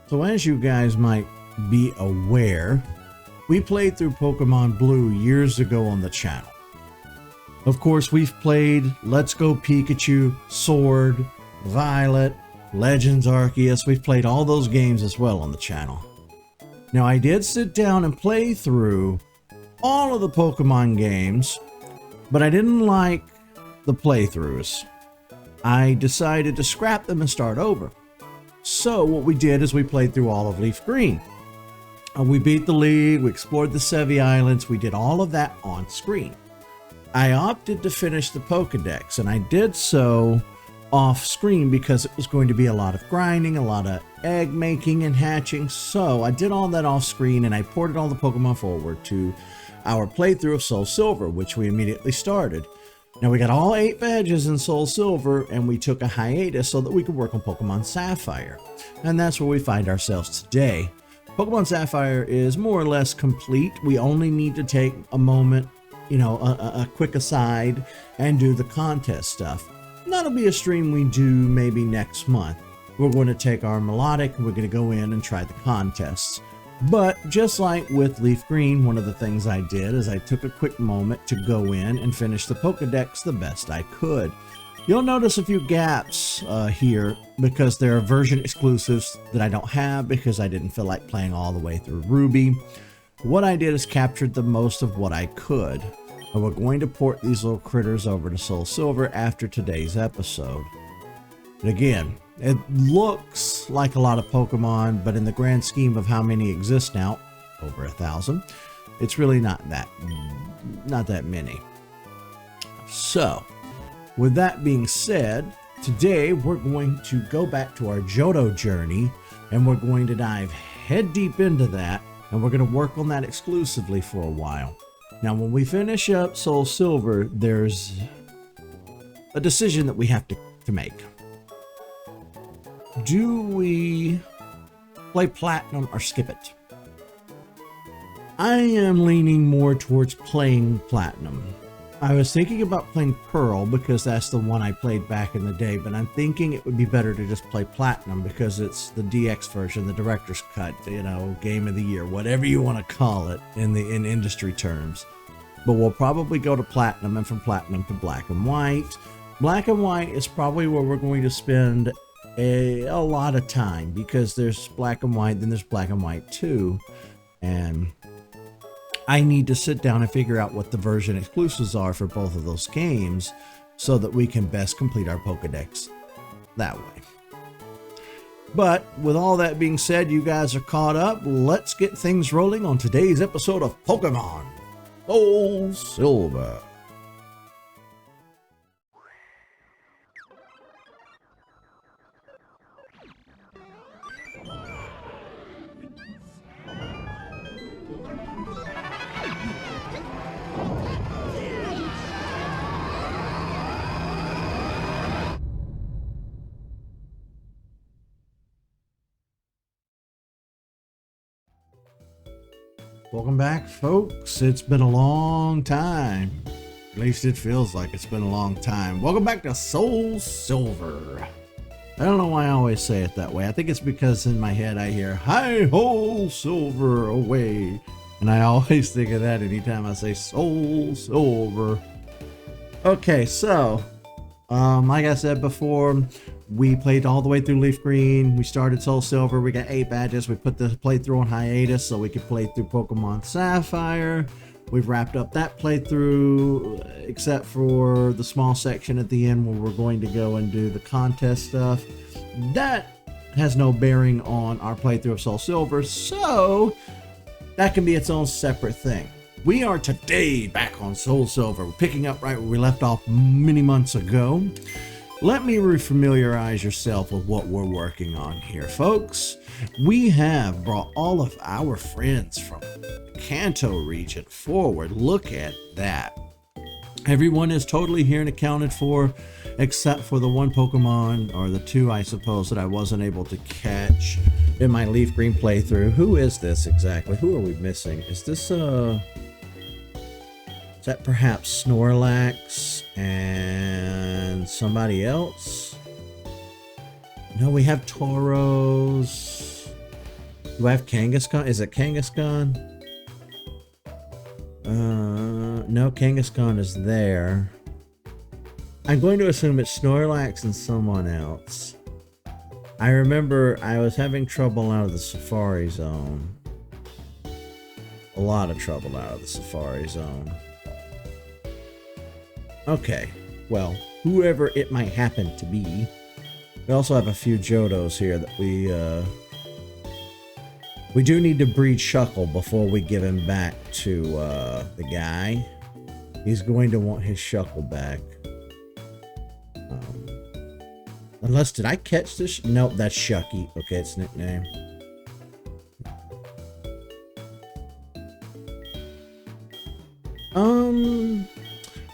So as you guys might be aware, we played through Pokemon Blue years ago on the channel. Of course, we've played Let's Go Pikachu, Sword, Violet, Legends Arceus. We've played all those games as well on the channel. Now, I did sit down and play through all of the Pokemon games, but I didn't like the playthroughs. I decided to scrap them and start over. So what we did is we played through all of Leaf Green. We beat the league, we explored the Sevi Islands, we did all of that on screen. I opted to finish the Pokedex, and I did so off screen because it was going to be a lot of grinding, a lot of egg making and hatching. So I did all that off screen, and I ported all the Pokemon forward to our playthrough of SoulSilver, which we immediately started. Now we got all 8 badges in SoulSilver, and we took a hiatus so that we could work on Pokemon Sapphire. And that's where we find ourselves today. Pokemon Sapphire is more or less complete. We only need to take a moment, you know, a quick aside and do the contest stuff. That'll be a stream we do maybe next month. We're going to take our melodic and we're going to go in and try the contests. But just like with Leaf Green, one of the things I did is I took a quick moment to go in and finish the Pokedex the best I could. You'll notice a few gaps here because there are version exclusives that I don't have because I didn't feel like playing all the way through Ruby. What I did is captured the most of what I could. And we're going to port these little critters over to SoulSilver after today's episode. And again, it looks like a lot of Pokemon, but in the grand scheme of how many exist now, over 1,000, it's really not that many. So, with that being said, today we're going to go back to our Johto journey, and we're going to dive head deep into that, and we're going to work on that exclusively for a while. Now, when we finish up SoulSilver, there's a decision that we have to make. Do we play Platinum or skip it? I am leaning more towards playing Platinum. I was thinking about playing Pearl because that's the one I played back in the day, but I'm thinking it would be better to just play Platinum because it's the DX version, the director's cut, you know, game of the year, whatever you want to call it in industry terms. But we'll probably go to Platinum, and from Platinum to Black and White. Black and White is probably where we're going to spend a lot of time because there's Black and White, then there's Black and White 2, and I need to sit down and figure out what the version exclusives are for both of those games so that we can best complete our Pokedex that way. But with all that being said, you guys are caught up. Let's get things rolling on today's episode of Pokemon SoulSilver. Welcome back, folks. It's been a long time. At least it feels like it's been a long time. Welcome back to SoulSilver. I don't know why I always say it that way. I think it's because in my head I hear, "Hi ho, silver away." And I always think of that anytime I say SoulSilver. Okay, so, like I said before, we played all the way through Leaf Green. We started SoulSilver. We got 8 badges. We put the playthrough on hiatus so we could play through Pokemon Sapphire. We've wrapped up that playthrough, except for the small section at the end where we're going to go and do the contest stuff. That has no bearing on our playthrough of SoulSilver, so that can be its own separate thing. We are today back on SoulSilver. We're picking up right where we left off many months ago. Let me refamiliarize yourself with what we're working on here, folks. We have brought all of our friends from Kanto region forward. Look at that. Everyone is totally here and accounted for, except for the one Pokemon, or the 2, I suppose, that I wasn't able to catch in my Leaf Green playthrough. Who is this exactly? Who are we missing? Is this, is that perhaps Snorlax and somebody else? No, we have Tauros. Do I have Kangaskhan? Is it Kangaskhan? No, Kangaskhan is there. I'm going to assume it's Snorlax and someone else. I remember I was having trouble out of the Safari Zone. A lot of trouble out of the Safari Zone. Okay, well, whoever it might happen to be. We also have a few Johtos here that we do need to breed Shuckle before we give him back to the guy. He's going to want his Shuckle back. Unless, did I catch this? Nope, that's Shucky. Okay, it's nickname.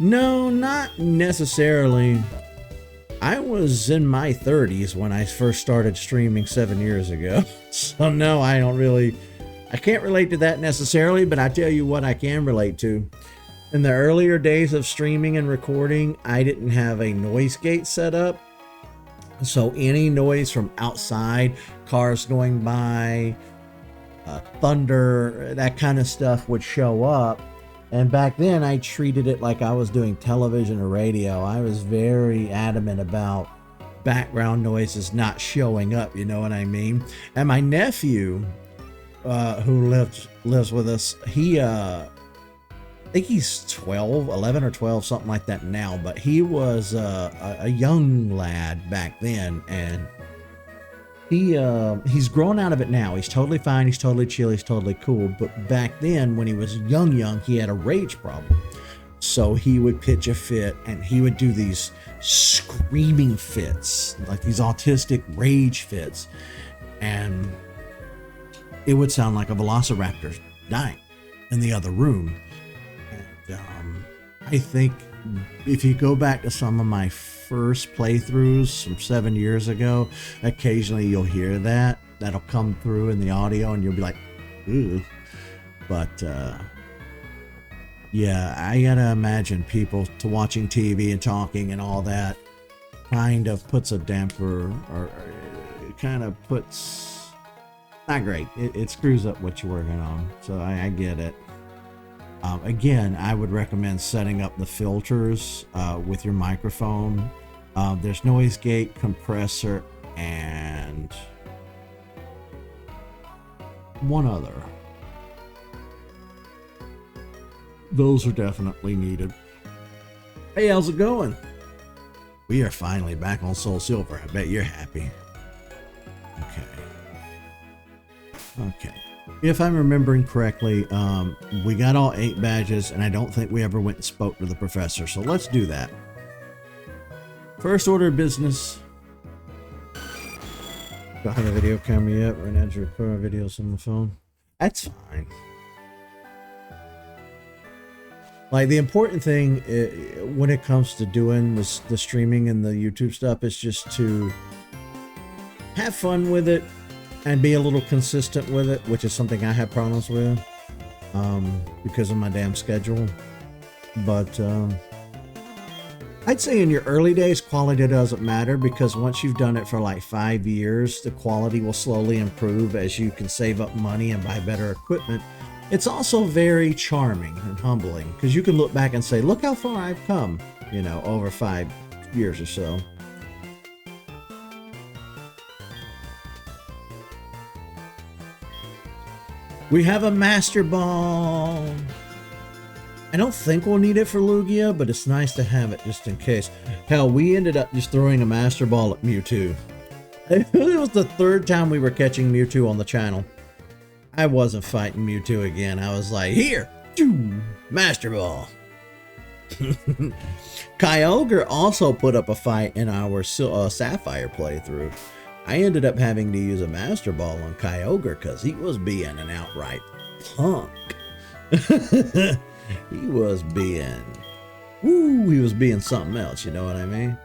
No, not necessarily. I was in my 30s when I first started streaming 7 years ago. So no, I can't relate to that necessarily, but I tell you what I can relate to. In the earlier days of streaming and recording, I didn't have a noise gate set up. So any noise from outside, cars going by, thunder, that kind of stuff would show up. And back then I treated it like I was doing television or radio. I was very adamant about background noises not showing up, you know what I mean? And my nephew, who lives with us, I think he's 11 or 12, something like that now, but he was a young lad back then, and he's grown out of it now. He's totally fine, he's totally chill, he's totally cool. But back then, when he was young, he had a rage problem. So he would pitch a fit, and he would do these screaming fits, like these autistic rage fits, and it would sound like a velociraptor dying in the other room. And I think if you go back to some of my first playthroughs from 7 years ago, occasionally you'll hear that. That'll come through in the audio, and you'll be like, ooh. But yeah, I gotta imagine people watching TV and talking and all that kind of puts a damper, or it kind of puts, not great. It screws up what you're working on. So I get it. Again, I would recommend setting up the filters with your microphone. There's noise gate, compressor, and one other. Those are definitely needed. Hey, how's it going? We are finally back on SoulSilver. I bet you're happy. Okay. If I'm remembering correctly, we got all 8 badges, and I don't think we ever went and spoke to the professor, so let's do that. First order of business. Don't have a video camera yet. Right now, to record videos on the phone. That's fine. Like, the important thing when it comes to doing the streaming and the YouTube stuff is just to have fun with it and be a little consistent with it, which is something I have problems with because of my damn schedule. But I'd say in your early days, quality doesn't matter, because once you've done it for like 5 years, the quality will slowly improve as you can save up money and buy better equipment. It's also very charming and humbling, because you can look back and say, look how far I've come, you know, over 5 years or so. We have a Master Ball. I don't think we'll need it for Lugia, but it's nice to have it just in case. Hell, we ended up just throwing a Master Ball at Mewtwo. It was the 3rd time we were catching Mewtwo on the channel. I wasn't fighting Mewtwo again. I was like, here, Master Ball. Kyogre also put up a fight in our Sapphire playthrough. I ended up having to use a Master Ball on Kyogre because he was being an outright punk. He was being something else, you know what I mean?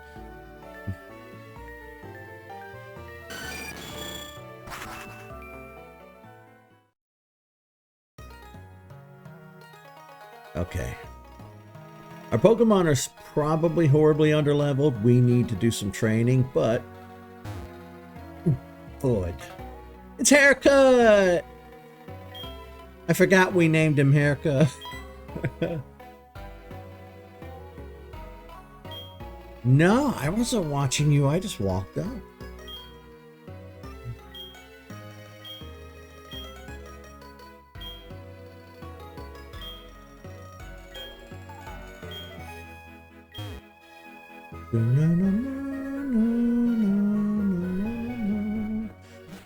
Okay. Our Pokemon are probably horribly underleveled. We need to do some training, but... Good. It's Haircut! I forgot we named him Haircut. No, I wasn't watching you. I just walked up.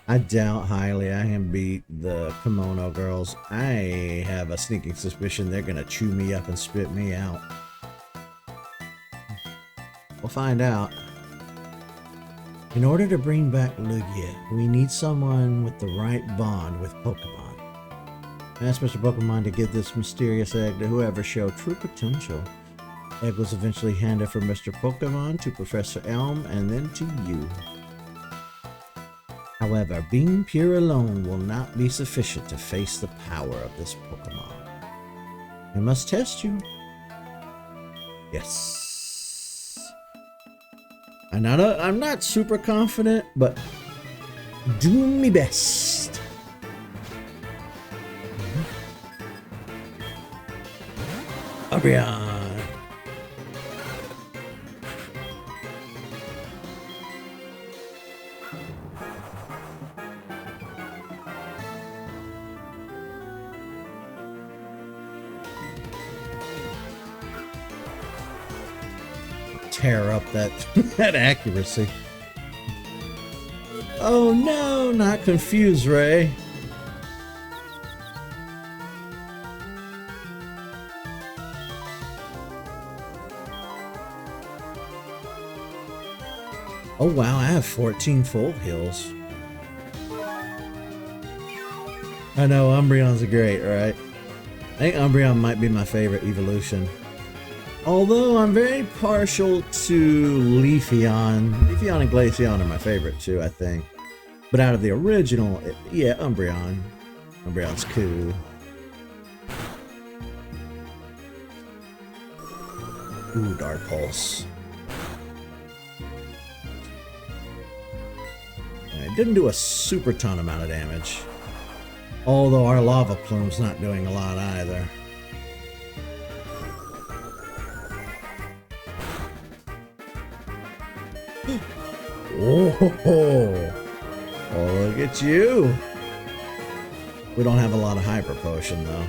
I doubt highly I can beat the Kimono Girls. I have a sneaking suspicion they're gonna chew me up and spit me out. We'll find out. In order to bring back Lugia, we need someone with the right bond with Pokemon. Ask Mr. Pokemon to give this mysterious egg to whoever showed true potential. Egg was eventually handed from Mr. Pokemon to Professor Elm and then to you. However, being pure alone will not be sufficient to face the power of this Pokemon. I must test you. Yes. I'm not super confident, but do me best. Umbreon. Tear up that that accuracy. Oh no, not confused, Ray. Oh wow, I have 14 full heals. I know Umbreon's great, right? I think Umbreon might be my favorite evolution. Although I'm very partial to Leafeon. Leafeon and Glaceon are my favorite too, I think. But out of the original, yeah, Umbreon. Umbreon's cool. Ooh, Dark Pulse. It didn't do a super ton amount of damage. Although our Lava Plume's not doing a lot either. Oh, look at you. We don't have a lot of Hyper Potion though.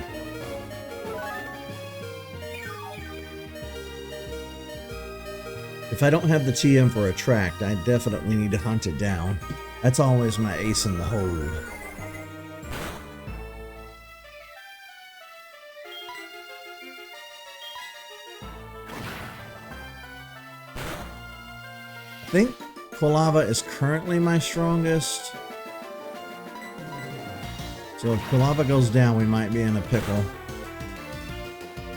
If I don't have the TM for Attract, I definitely need to hunt it down. That's always my ace in the hole. I think Quilava is currently my strongest. So if Quilava goes down, we might be in a pickle.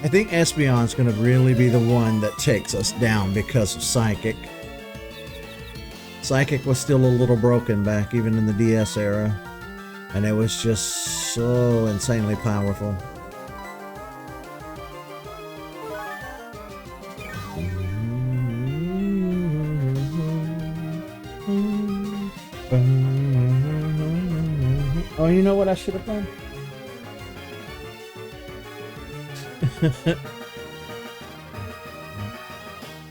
I think Espeon's going to really be the one that takes us down because of Psychic. Psychic was still a little broken back even in the DS era. And it was just so insanely powerful. Oh, you know what I should have done?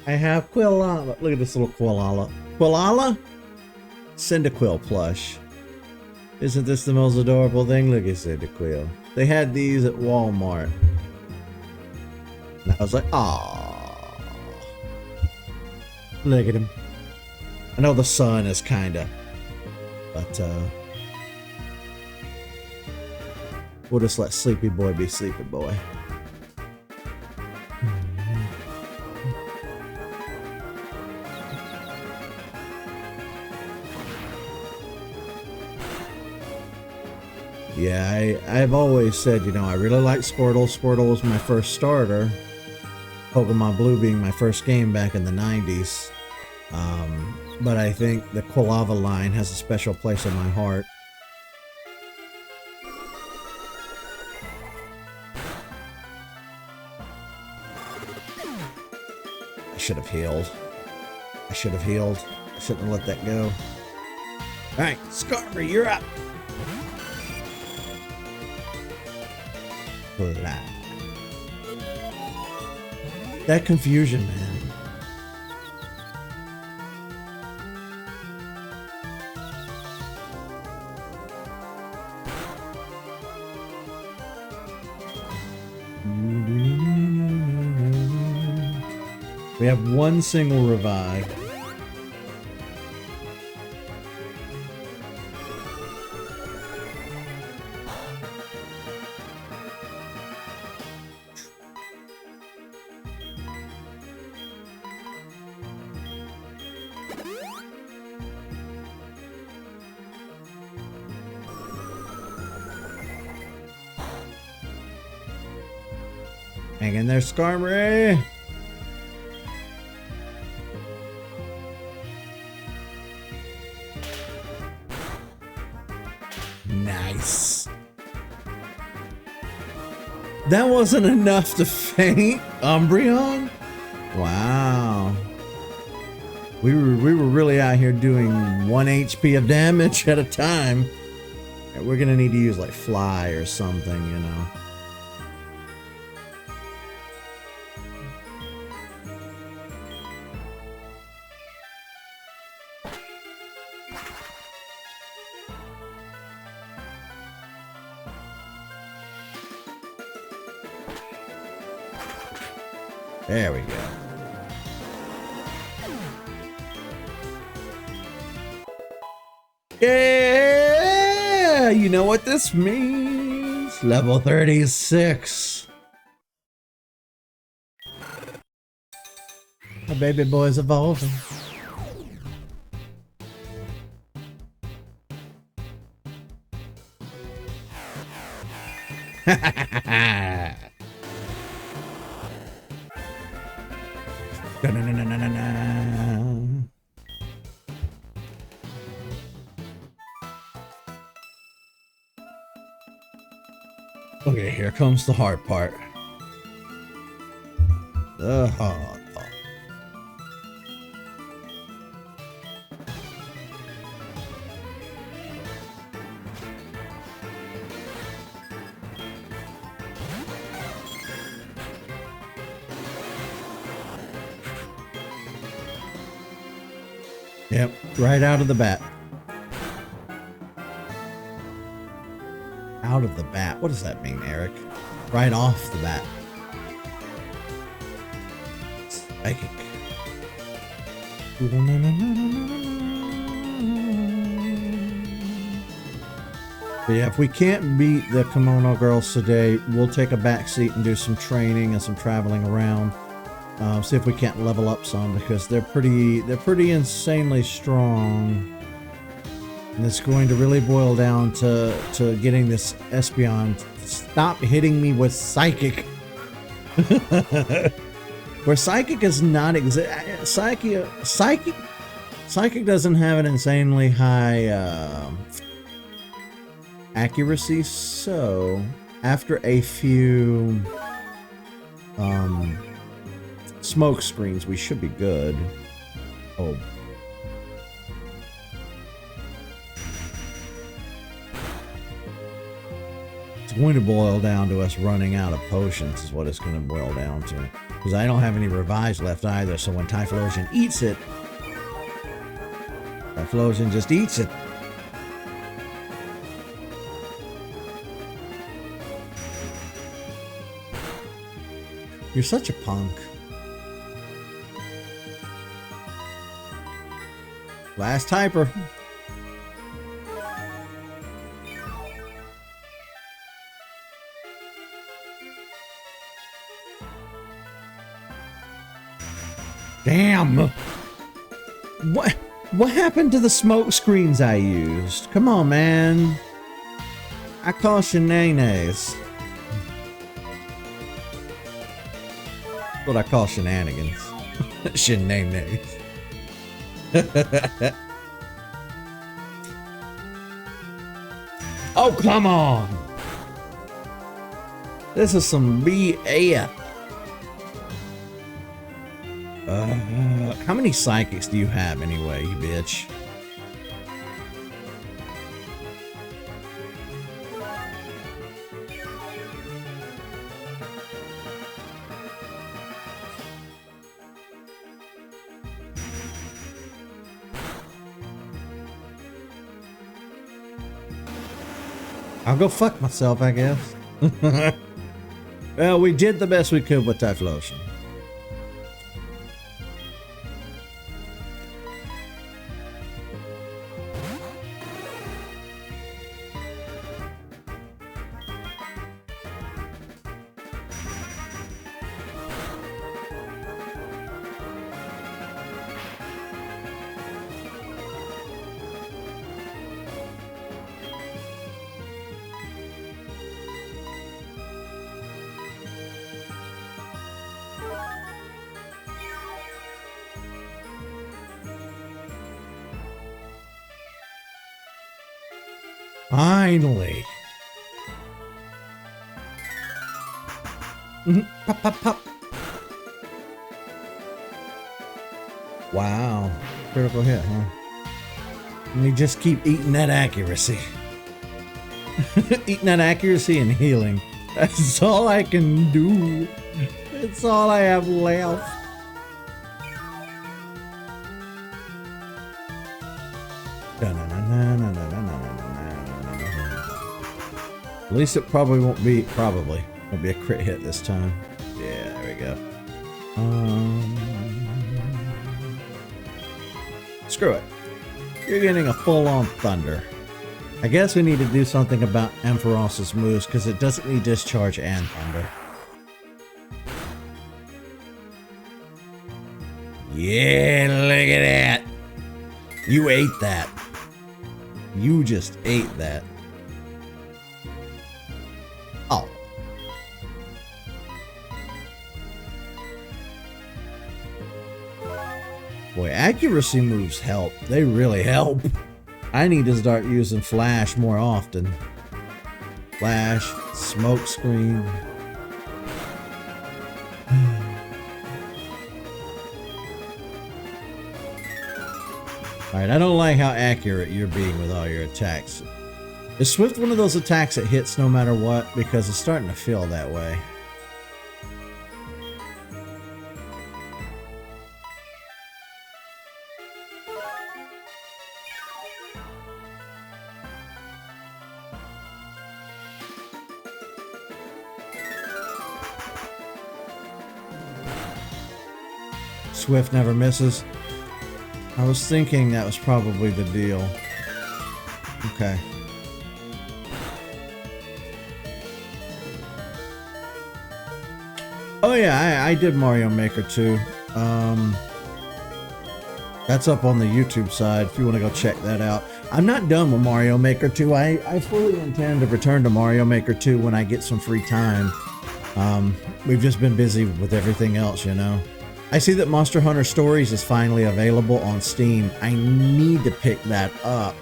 I have Quilala. Look at this little Quilala. Quilala? Cyndaquil plush. Isn't this the most adorable thing? Look at Cyndaquil. They had these at Walmart. And I was like, aww. Look at him. I know the sun is kinda, but we'll just let Sleepy Boy be Sleepy Boy. Yeah, I've always said, you know, I really like Squirtle. Squirtle was my first starter. Pokemon Blue being my first game back in the 90s. But I think the Quilava line has a special place in my heart. I should have healed. I should have healed. I shouldn't have let that go. Alright, Scarver, you're up. Fly. That confusion, man. We have one single revive. Hang in there, Skarmory! Nice. That wasn't enough to faint Umbreon? Wow. We were really out here doing 1 HP of damage at a time. We're gonna need to use like Fly or something, you know. There we go. Yeah! You know what this means? Level 36. My baby boy's evolving. Okay, here comes the hard part. The hard part. Yep, right out of the bat. Out of the bat. What does that mean, Eric? Right off the bat. Psychic. But yeah, if we can't beat the Kimono Girls today, we'll take a back seat and do some training and some traveling around. See if we can't level up some, because they're pretty insanely strong. And it's going to really boil down to getting this Espeon to stop hitting me with Psychic. Where Psychic is not Psychic doesn't have an insanely high accuracy, so after a few smoke screens we should be good. Oh. It's going to boil down to us running out of potions is what it's going to boil down to. Because I don't have any revives left either, so when Typhlosion eats it, Typhlosion just eats it. You're such a punk. Last typer. Damn! What happened to the smoke screens I used? Come on, man. I call shenanigans. What I call shenanigans. Shenanigans. Oh, come on! This is some BS. How many psychics do you have anyway, you bitch? I'll go fuck myself, I guess. Well, we did the best we could with Typhlosion. Finally. Pop, pop, pop. Wow. Critical hit, huh? And you just keep eating that accuracy. Eating that accuracy and healing. That's all I can do. That's all I have left. At least it probably won't be a crit hit this time. Yeah, there we go. Screw it. You're getting a full-on thunder. I guess we need to do something about Ampharos's moves because it doesn't need discharge and thunder. Yeah, look at that. You ate that. You just ate that. Oh. Boy, accuracy moves help. They really help. I need to start using Flash more often. Flash, smoke screen. Alright, I don't like how accurate you're being with all your attacks. Is Swift one of those attacks that hits no matter what? Because it's starting to feel that way. Swift never misses. I was thinking that was probably the deal. Okay. Oh yeah, I did Mario Maker 2. That's up on the YouTube side if you want to go check that out. I'm not done with Mario Maker 2. I fully intend to return to Mario Maker 2 when I get some free time. We've just been busy with everything else, you know. I see that Monster Hunter Stories is finally available on Steam. I need to pick that up.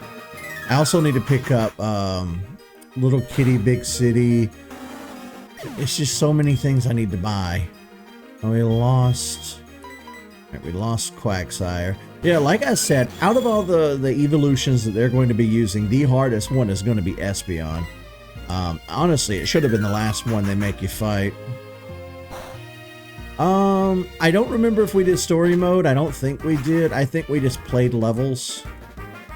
I also need to pick up Little Kitty Big City. It's just so many things I need to buy. And we lost Quagsire. Yeah, like I said, out of all the evolutions that they're going to be using, the hardest one is going to be Espeon. Honestly, it should have been the last one they make you fight. I don't remember if we did story mode. I don't think we did. I think we just played levels.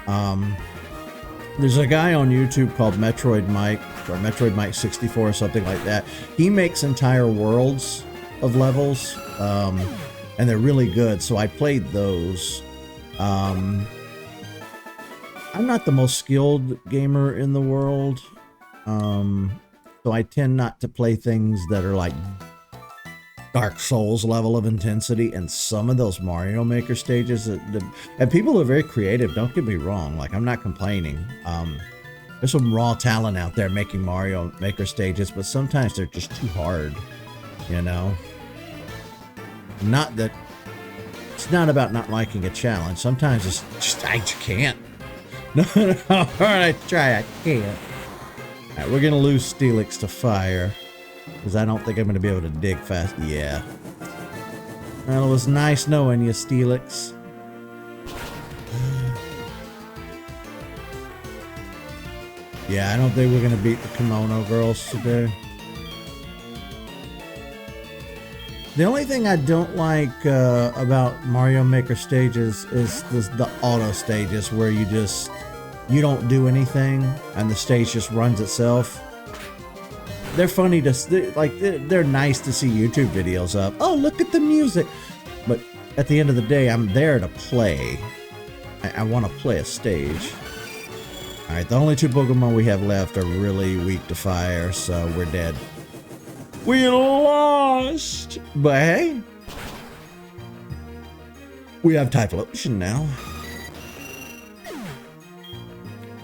There's a guy on YouTube called Metroid Mike, or Metroid Mike 64 or something like that. He makes entire worlds of levels, and they're really good, so I played those. I'm not the most skilled gamer in the world, so I tend not to play things that are like Dark Souls level of intensity, and some of those Mario Maker stages, and people are very creative, don't get me wrong, like I'm not complaining. There's some raw talent out there making Mario Maker stages, but sometimes they're just too hard, you know? Not that, it's not about not liking a challenge, sometimes it's just, I just can't. No, alright, I try, I can't. Alright, we're gonna lose Steelix to fire. Because I don't think I'm going to be able to dig fast. Yeah. Well, it was nice knowing you, Steelix. Yeah, I don't think we're going to beat the Kimono Girls today. The only thing I don't like about Mario Maker stages is the auto stages where you just you don't do anything and the stage just runs itself. They're funny to, they're nice to see YouTube videos of. Oh, look at the music. But at the end of the day, I'm there to play. I want to play a stage. Alright, the only 2 Pokemon we have left are really weak to fire, so we're dead. We lost! But hey, we have Typhlosion now.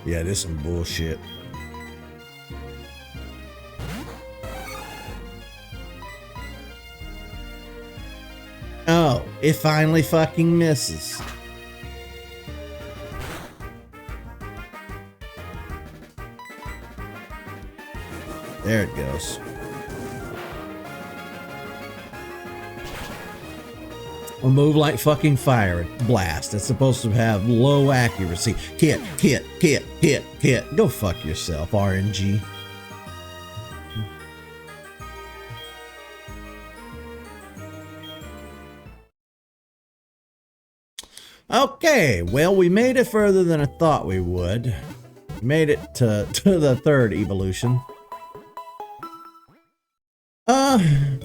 Yeah, this is some bullshit. Oh, it finally fucking misses. There it goes. A move like fucking fire blast. It's supposed to have low accuracy. Hit. Go fuck yourself, RNG. Okay, well, we made it further than I thought we would. We made it to the 3rd evolution.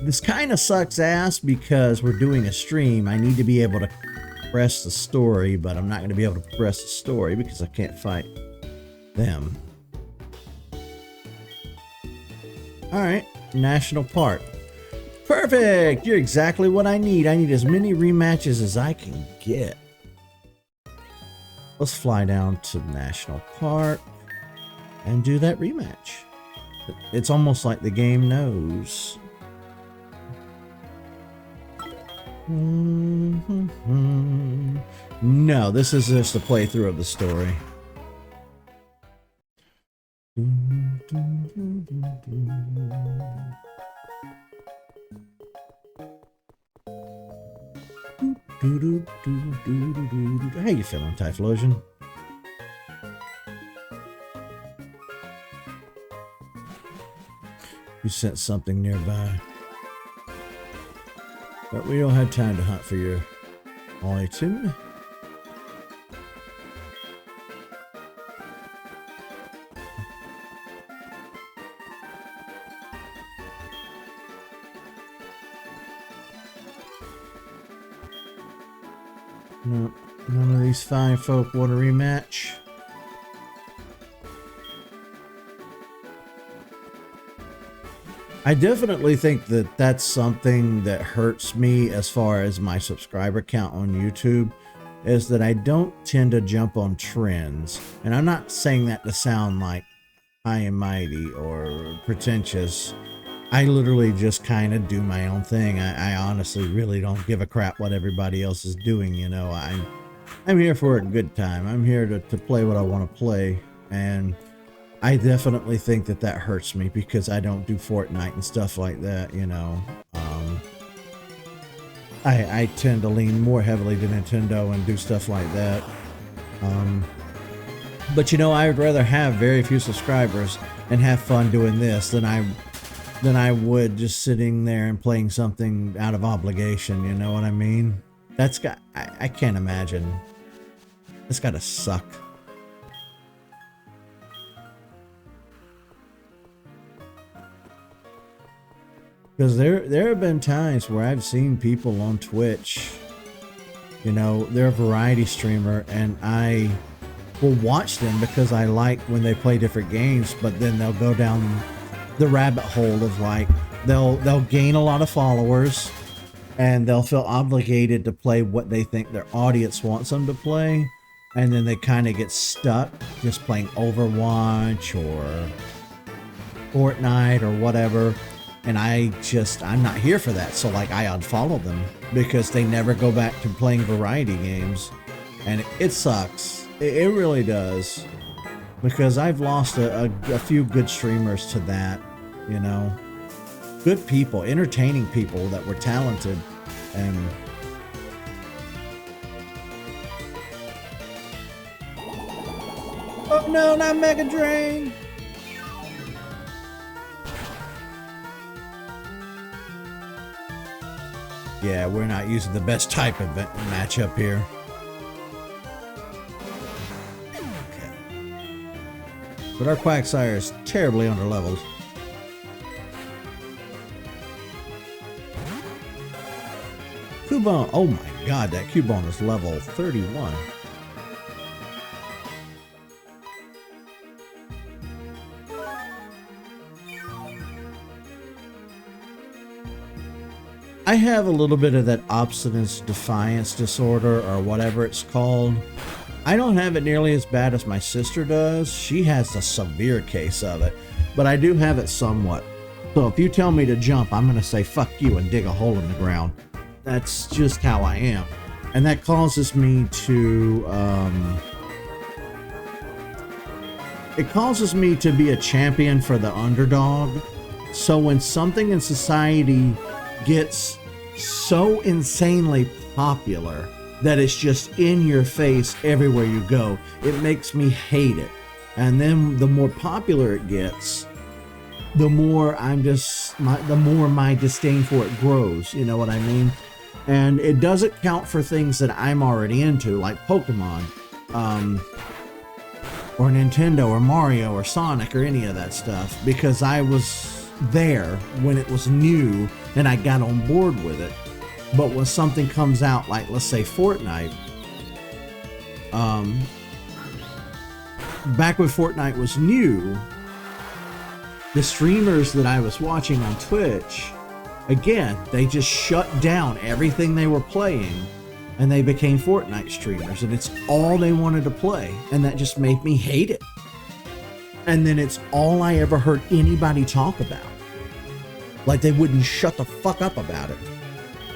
This kind of sucks ass because we're doing a stream. I need to be able to progress the story, but I'm not going to be able to progress the story because I can't fight them. Alright, National Park. Perfect! You're exactly what I need. I need as many rematches as I can get. Let's fly down to National Park and do that rematch. It's almost like the game knows. No, this is just a playthrough of the story. How you feeling, Typhlosion? You sent something nearby. But we don't have time to hunt for your item. No, none of these fine folk want a rematch. I definitely think that that's something that hurts me as far as my subscriber count on YouTube, is that I don't tend to jump on trends. And I'm not saying that to sound like high and mighty or pretentious. I literally just kind of do my own thing. I honestly really don't give a crap what everybody else is doing, you know. I'm here for a good time. I'm here to play what I want to play, and I definitely think that that hurts me because I don't do Fortnite and stuff like that, you know. I tend to lean more heavily to Nintendo and do stuff like that. But you know, I would rather have very few subscribers and have fun doing this than I would just sitting there and playing something out of obligation, you know what I mean? That's got, I can't imagine. That's gotta suck. Because there have been times where I've seen people on Twitch, you know, they're a variety streamer, and I will watch them because I like when they play different games, but then they'll go down the rabbit hole of like, they'll gain a lot of followers, and they'll feel obligated to play what they think their audience wants them to play, and then they kind of get stuck just playing Overwatch or Fortnite or whatever. And I'm not here for that. So like I unfollow them because they never go back to playing variety games. And it sucks. It really does. Because I've lost a few good streamers to that, you know. Good people, entertaining people that were talented. And oh no, not Mega Drain! Yeah, we're not using the best type of matchup here. Okay. But our Quagsire is terribly underleveled. Cubone, oh my god, that Cubone is level 31. I have a little bit of that obstinance defiance disorder, or whatever it's called. I don't have it nearly as bad as my sister does. She has a severe case of it, but I do have it somewhat. So if you tell me to jump, I'm going to say fuck you and dig a hole in the ground. That's just how I am. And that causes me to, it causes me to be a champion for the underdog. So when something in society gets so insanely popular that it's just in your face everywhere you go, it makes me hate it. And then the more popular it gets, the more the more my disdain for it grows. You know what I mean? And it doesn't count for things that I'm already into, like Pokemon, or Nintendo, or Mario, or Sonic, or any of that stuff, because I was there when it was new and I got on board with it. But when something comes out, like let's say Fortnite, back when Fortnite was new, the streamers that I was watching on Twitch, again, they just shut down everything they were playing and they became Fortnite streamers, and it's all they wanted to play, and that just made me hate it. And then it's all I ever heard anybody talk about. Like they wouldn't shut the fuck up about it.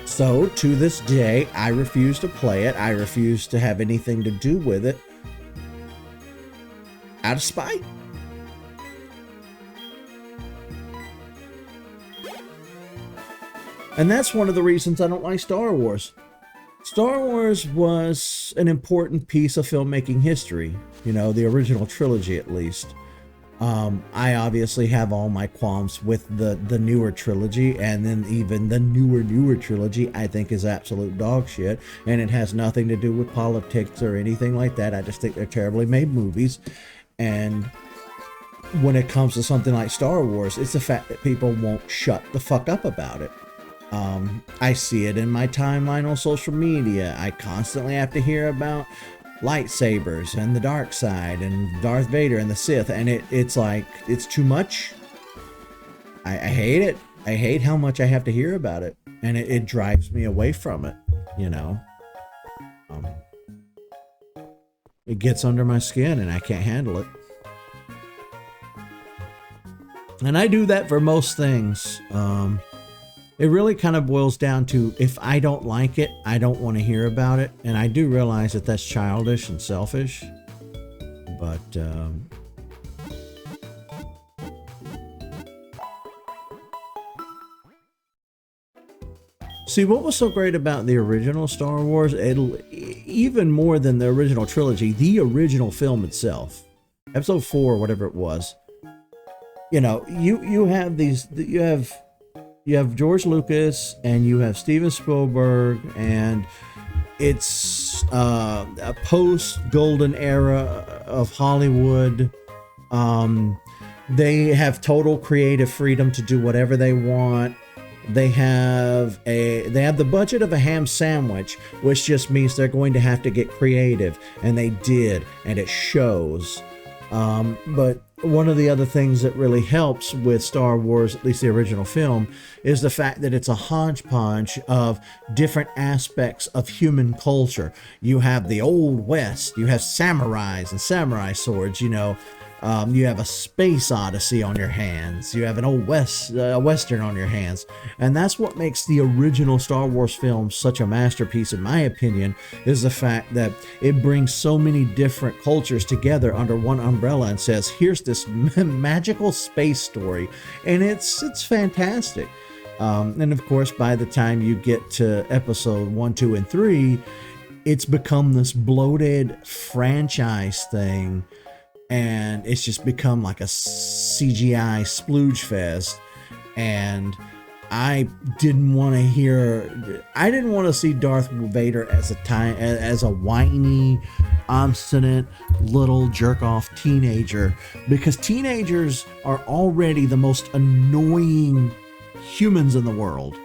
So to this day, I refuse to play it. I refuse to have anything to do with it out of spite. And that's one of the reasons I don't like Star Wars. Star Wars was an important piece of filmmaking history, you know, the original trilogy at least. I obviously have all my qualms with the newer trilogy, and then even the newer trilogy I think is absolute dog shit, and it has nothing to do with politics or anything like that. I just think they're terribly made movies. And when it comes to something like Star Wars, it's the fact that people won't shut the fuck up about it. I see it in my timeline on social media. I constantly have to hear about lightsabers and the dark side and Darth Vader and the Sith, and it's like, it's too much. I hate it. I hate how much I have to hear about it, and it drives me away from it, you know. It gets under my skin and I can't handle it. And I do that for most things. It really kind of boils down to, if I don't like it, I don't want to hear about it. And I do realize that that's childish and selfish. But, see, what was so great about the original Star Wars, even more than the original trilogy, the original film itself, episode 4, whatever it was, you know, you have George Lucas and you have Steven Spielberg, and it's a post-golden era of Hollywood. They have total creative freedom to do whatever they want. They have the budget of a ham sandwich, which just means they're going to have to get creative, and they did, and it shows. But one of the other things that really helps with Star Wars, at least the original film, is the fact that it's a hodgepodge of different aspects of human culture. You have the Old West, you have samurais and samurai swords, you know. You have a space odyssey on your hands. You have an old western on your hands. And that's what makes the original Star Wars film such a masterpiece, in my opinion, is the fact that it brings so many different cultures together under one umbrella and says, here's this magical space story. And it's fantastic. And of course, by the time you get to episode 1, 2, and 3, it's become this bloated franchise thing. And it's just become like a CGI splooge fest. And I didn't want to see Darth Vader as a whiny, obstinate little jerk-off teenager, because teenagers are already the most annoying humans in the world.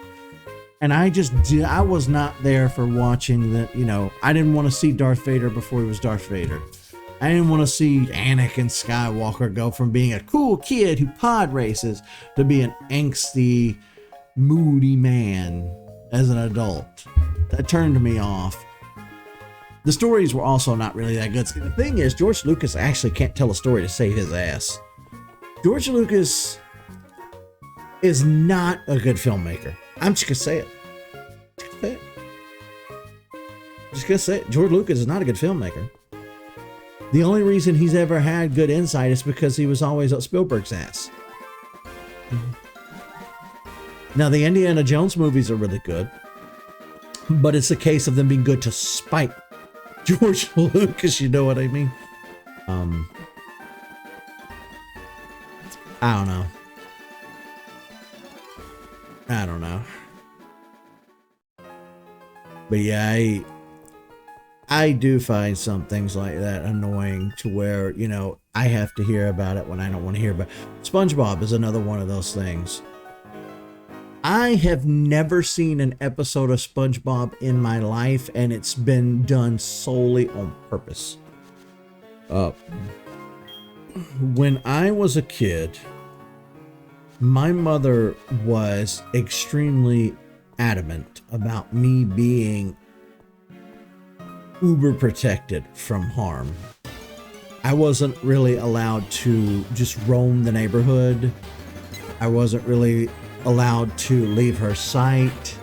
And I was not there for watching that. I didn't want to see Darth Vader before he was Darth Vader. I didn't want to see Anakin Skywalker go from being a cool kid who pod races to be an angsty, moody man as an adult. That turned me off. The stories were also not really that good. See, the thing is, George Lucas actually can't tell a story to save his ass. George Lucas is not a good filmmaker. I'm just gonna say it. Just gonna say it. George Lucas is not a good filmmaker. The only reason he's ever had good insight is because he was always up Spielberg's ass. Now, the Indiana Jones movies are really good, but it's a case of them being good to spite George Lucas, you know what I mean? I don't know. But yeah, I do find some things like that annoying, to where, I have to hear about it when I don't want to hear about it. SpongeBob is another one of those things. I have never seen an episode of SpongeBob in my life, and it's been done solely on purpose. When I was a kid, my mother was extremely adamant about me being uber protected from harm. I wasn't really allowed to just roam the neighborhood. I wasn't really allowed to leave her sight.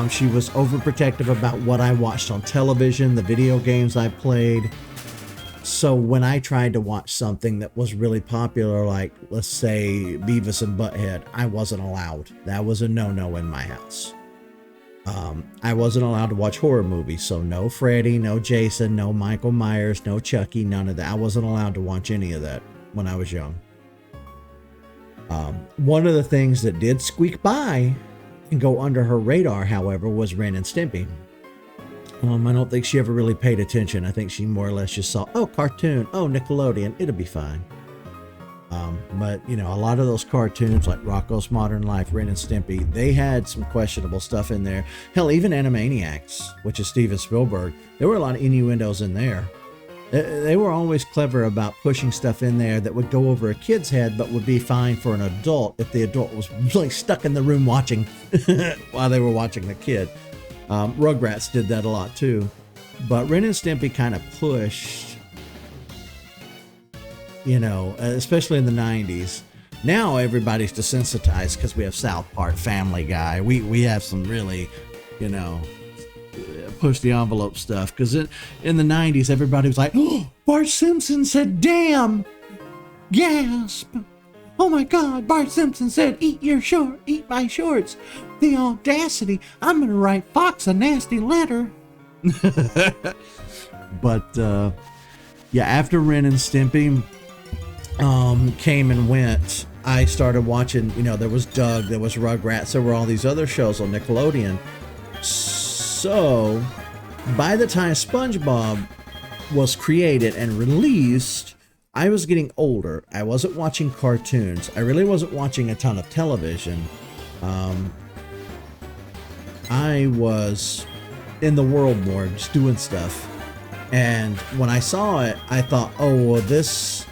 She was overprotective about what I watched on television, the video games I played. So when I tried to watch something that was really popular, like, let's say, Beavis and Butthead, I wasn't allowed. That was a no-no in my house. I wasn't allowed to watch horror movies, so no Freddy, no Jason, no Michael Myers, no Chucky, none of that. I wasn't allowed to watch any of that when I was young. One of the things that did squeak by and go under her radar, however, was Ren and Stimpy. I don't think she ever really paid attention. I think she more or less just saw, oh, cartoon, oh, Nickelodeon, it'll be fine. But, a lot of those cartoons like Rocko's Modern Life, Ren and Stimpy, they had some questionable stuff in there. Hell, even Animaniacs, which is Steven Spielberg, there were a lot of innuendos in there. They were always clever about pushing stuff in there that would go over a kid's head, but would be fine for an adult if the adult was really stuck in the room watching while they were watching the kid. Rugrats did that a lot too. But Ren and Stimpy kind of pushed, especially in the 90s. Now everybody's desensitized because we have South Park, Family Guy. We have some really, push the envelope stuff. Because in the 90s, everybody was like, oh, Bart Simpson said, damn, gasp. Oh my God, Bart Simpson said, eat my shorts. The audacity. I'm going to write Fox a nasty letter. But, yeah, after Ren and Stimpy came and went, I started watching, there was Doug, there was Rugrats, there were all these other shows on Nickelodeon. So, by the time SpongeBob was created and released, I was getting older. I wasn't watching cartoons. I really wasn't watching a ton of television. I was in the world more, just doing stuff. And when I saw it, I thought, oh, well, this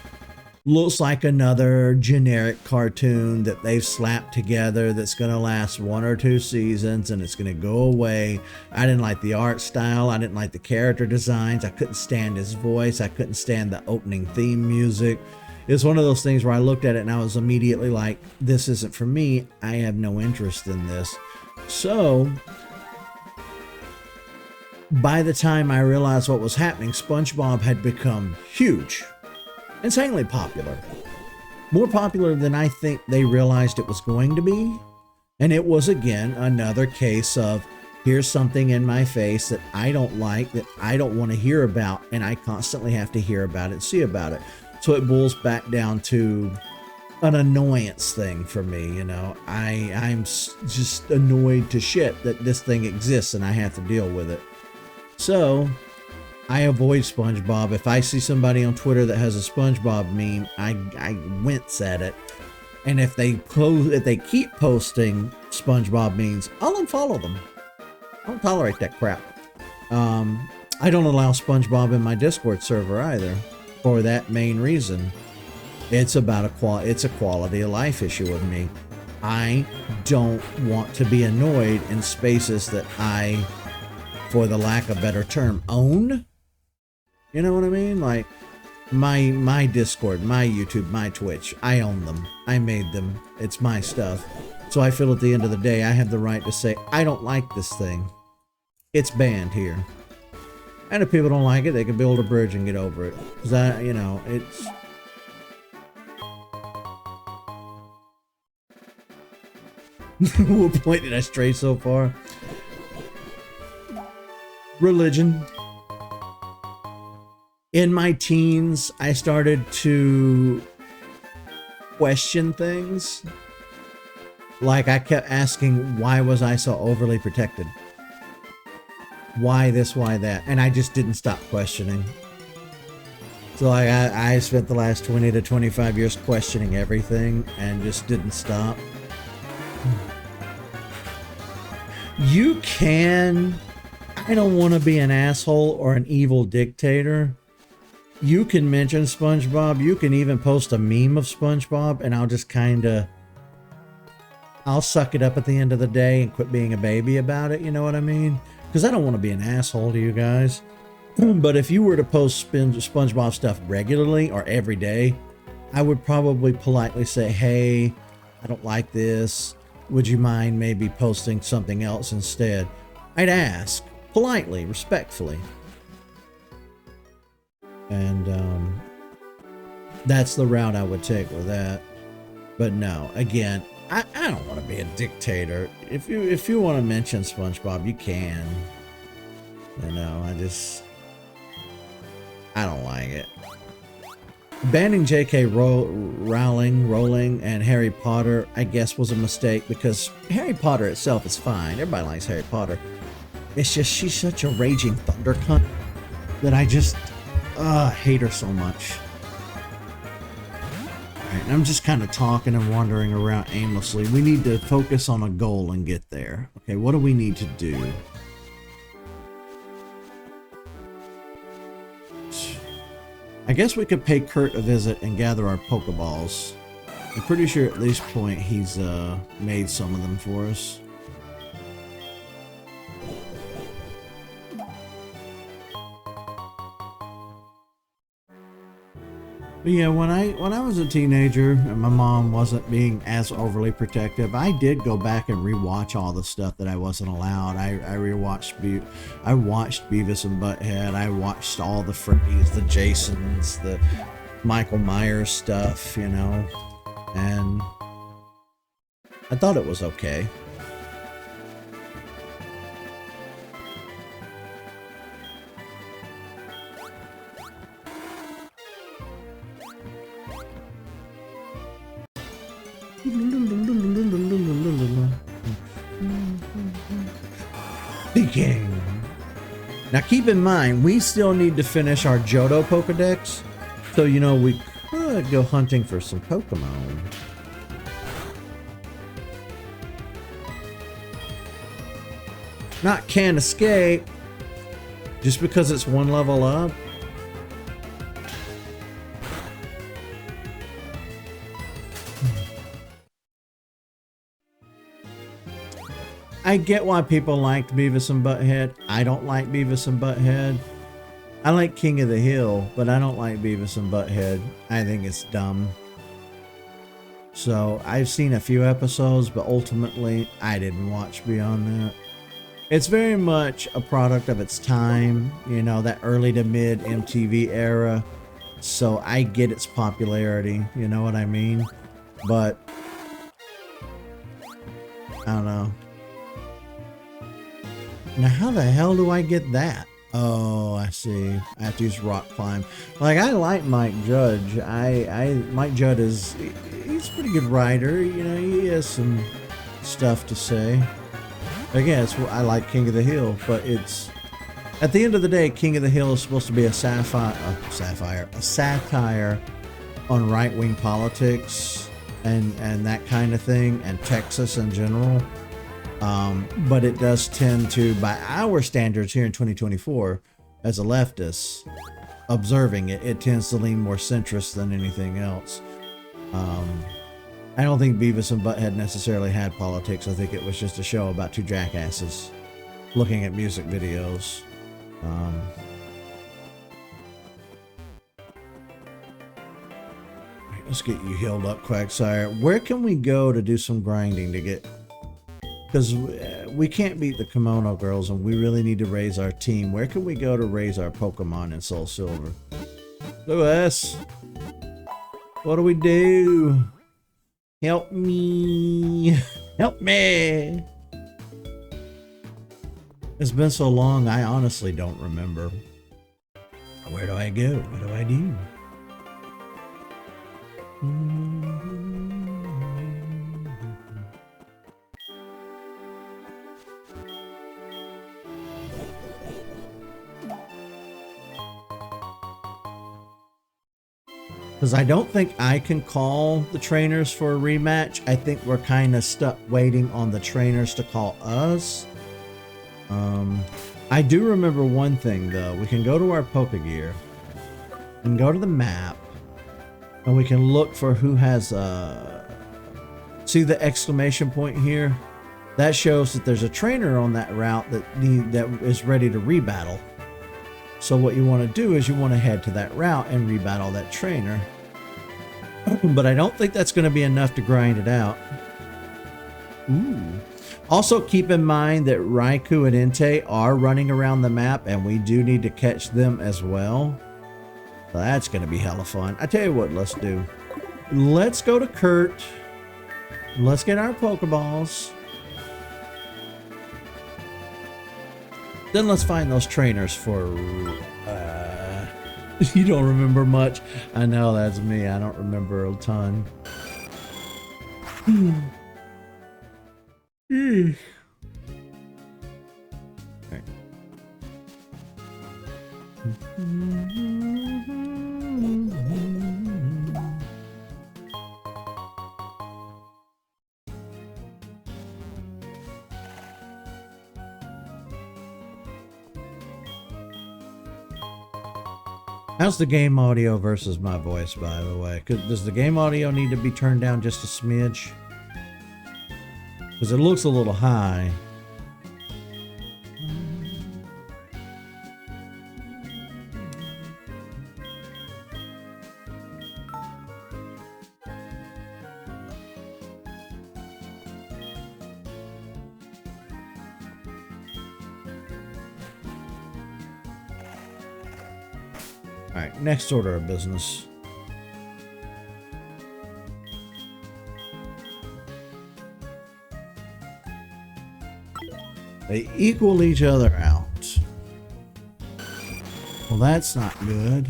looks like another generic cartoon that they've slapped together that's going to last 1 or 2 seasons and it's going to go away. I didn't like the art style. I didn't like the character designs. I couldn't stand his voice. I couldn't stand the opening theme music. It was one of those things where I looked at it and I was immediately like, this isn't for me. I have no interest in this. So by the time I realized what was happening, SpongeBob had become huge. Insanely popular. More popular than I think they realized it was going to be. And it was, again, another case of, here's something in my face that I don't like, that I don't want to hear about, and I constantly have to hear about it, see about it. So it boils back down to an annoyance thing for me, you know. I'm just annoyed to shit that this thing exists and I have to deal with it. So I avoid SpongeBob. If I see somebody on Twitter that has a SpongeBob meme, I wince at it. And if they keep posting SpongeBob memes, I'll unfollow them. I don't tolerate that crap. I don't allow SpongeBob in my Discord server either, for that main reason. It's about it's a quality of life issue with me. I don't want to be annoyed in spaces that I, for the lack of a better term, own. You know what I mean? Like my Discord, my YouTube, my Twitch, I own them. I made them. It's my stuff. So I feel at the end of the day, I have the right to say, I don't like this thing. It's banned here. And if people don't like it, they can build a bridge and get over it. Because I, you know, it's... What point did I stray so far? Religion. In my teens, I started to question things. Like I kept asking, why was I so overly protected? Why this, why that? And I just didn't stop questioning. So like I spent the last 20 to 25 years questioning everything and just didn't stop. You can... I don't want to be an asshole or an evil dictator. You can mention SpongeBob. You can even post a meme of SpongeBob and I'll just kind of... I'll suck it up at the end of the day and quit being a baby about it, you know what I mean? Because I don't want to be an asshole to you guys. But if you were to post SpongeBob stuff regularly or every day, I would probably politely say, hey, I don't like this. Would you mind maybe posting something else instead? I'd ask, politely, respectfully. And that's the route I would take with that. But no, again, I don't want to be a dictator. If you want to mention SpongeBob, you can. You know, I don't like it. Banning J.K. Rowling and Harry Potter, I guess, was a mistake because Harry Potter itself is fine. Everybody likes Harry Potter. It's just she's such a raging thunder cunt that I just hate her so much. And I'm just kind of talking and wandering around aimlessly. We need to focus on a goal and get there. Okay, what do we need to do? I guess we could pay Kurt a visit and gather our Pokeballs. I'm pretty sure at this point he's made some of them for us. But yeah, when I was a teenager and my mom wasn't being as overly protective, I did go back and rewatch all the stuff that I wasn't allowed. I watched Beavis and Butthead. I watched all the Freddys, the Jasons, the Michael Myers stuff, you know, and I thought it was okay. Speaking. Now keep in mind, we still need to finish our Johto Pokedex, so you know we could go hunting for some Pokemon. Not can't escape just because it's one level up. I get why people liked Beavis and Butthead. I don't like Beavis and Butthead. I like King of the Hill, but I don't like Beavis and Butthead. I think it's dumb. So I've seen a few episodes, but ultimately I didn't watch beyond that. It's very much a product of its time, you know, that early to mid MTV era. So I get its popularity, you know what I mean? But I don't know. Now, how the hell do I get that? Oh, I see. I have to use rock climb. Like, I like Mike Judge. Mike Judge he's he's a pretty good writer. You know, he has some stuff to say. Again, it's I like King of the Hill, but it's at the end of the day, King of the Hill is supposed to be a satire on right-wing politics and that kind of thing, and Texas in general. But it does tend to, by our standards here in 2024, as a leftist observing it, it tends to lean more centrist than anything else. I don't think Beavis and Butthead necessarily had politics. I think it was just a show about two jackasses looking at music videos. Let's get you healed up, Quagsire. Where can we go to do some grinding to get... Because we can't beat the Kimono Girls and we really need to raise our team. Where can we go to raise our Pokemon in SoulSilver? Lewis! What do we do? Help me! Help me! It's been so long, I honestly don't remember. Where do I go? What do I do? Because I don't think I can call the trainers for a rematch. I think we're kind of stuck waiting on the trainers to call us. I do remember one thing though. We can go to our Pokegear and go to the map, and we can look for who has see the exclamation point here? That shows that there's a trainer on that route that is ready to rebattle. So what you want to do is you want to head to that route and rebattle that trainer. But I don't think that's going to be enough to grind it out. Ooh. Also keep in mind that Raikou and Entei are running around the map, and we do need to catch them as well. So that's going to be hella fun. I tell you what, let's do. Let's go to Kurt. Let's get our Pokeballs. Then let's find those trainers for... you don't remember much. I know, that's me. I don't remember a ton. Okay. How's the game audio versus my voice, by the way? Does the game audio need to be turned down just a smidge? Because it looks a little high. Alright, next order of business. They equal each other out. Well, that's not good.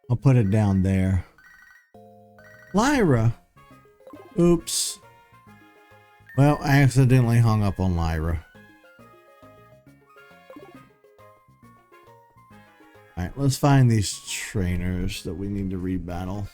I'll put it down there. Lyra! Oops. Well, I accidentally hung up on Lyra. Alright, let's find these trainers that we need to rebattle.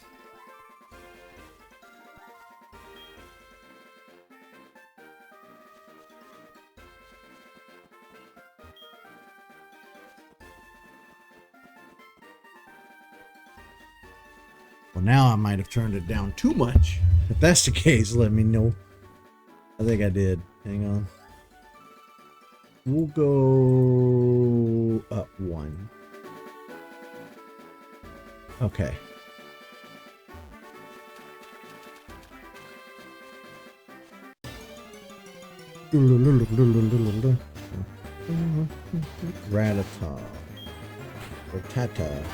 Well, now I might have turned it down too much. If that's the case, let me know. I think I did. Hang on. We'll go up one. Okay. Ratata. Ratata.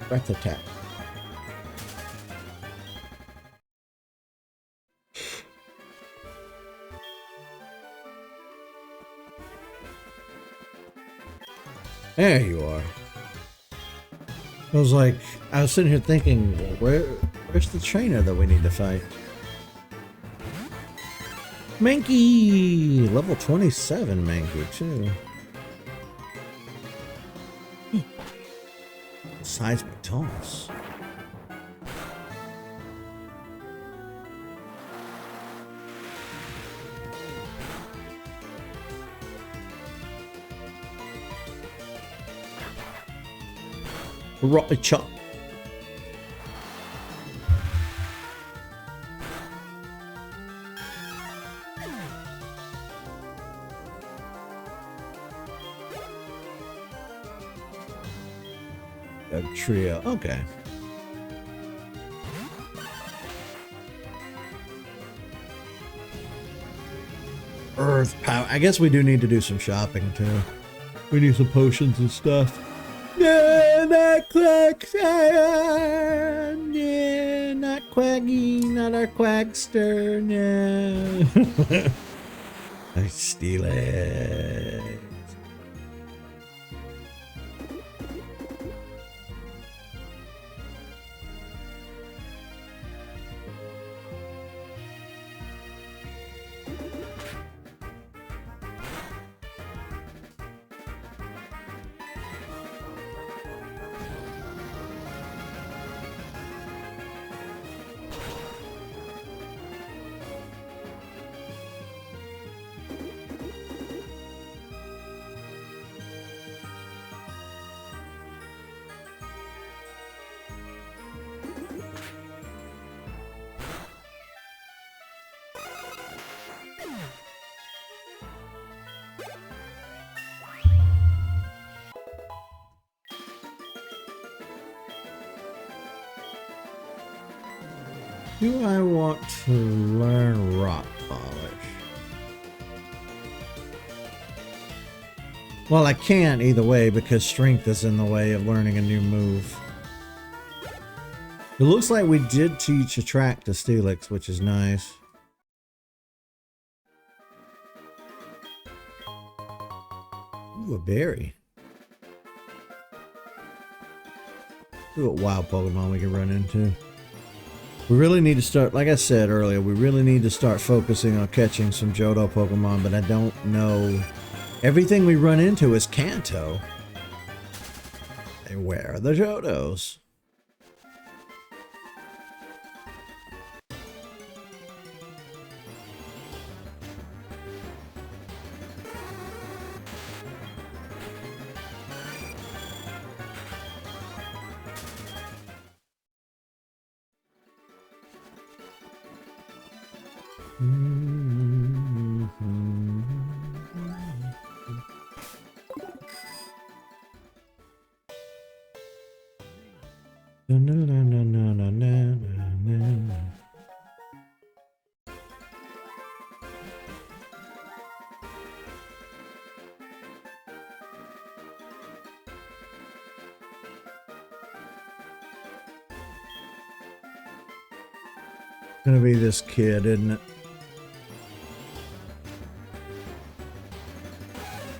Ratata. There you are. I was like, I was sitting here thinking, well, where's the trainer that we need to fight? Mankey! Level 27 Mankey, too. Seismic toss. Rocket chop. A trio. Okay. Earth power. I guess we do need to do some shopping too. We need some potions and stuff. Yeah, not Quagsire. Yeah, not Quaggy, not our Quagster. No. I steal it. Do I want to learn rock polish? Well, I can't either way because strength is in the way of learning a new move. It looks like we did teach attract to Steelix, which is nice. Ooh, a berry. Ooh, what wild Pokemon we can run into. We really need to start, like I said earlier, we really need to start focusing on catching some Johto Pokemon, but I don't know. Everything we run into is Kanto. And where are the Johtos? Gonna be this kid, isn't it?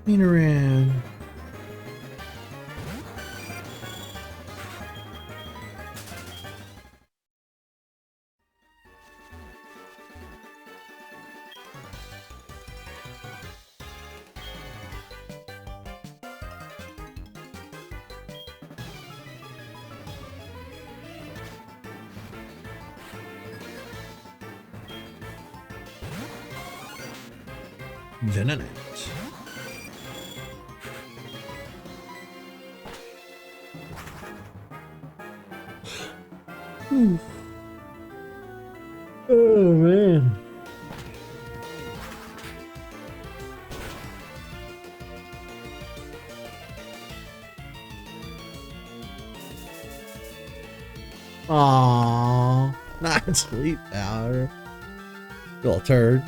Lean around. Venonat. Oh man. Aww, not sleep powder. Little turd.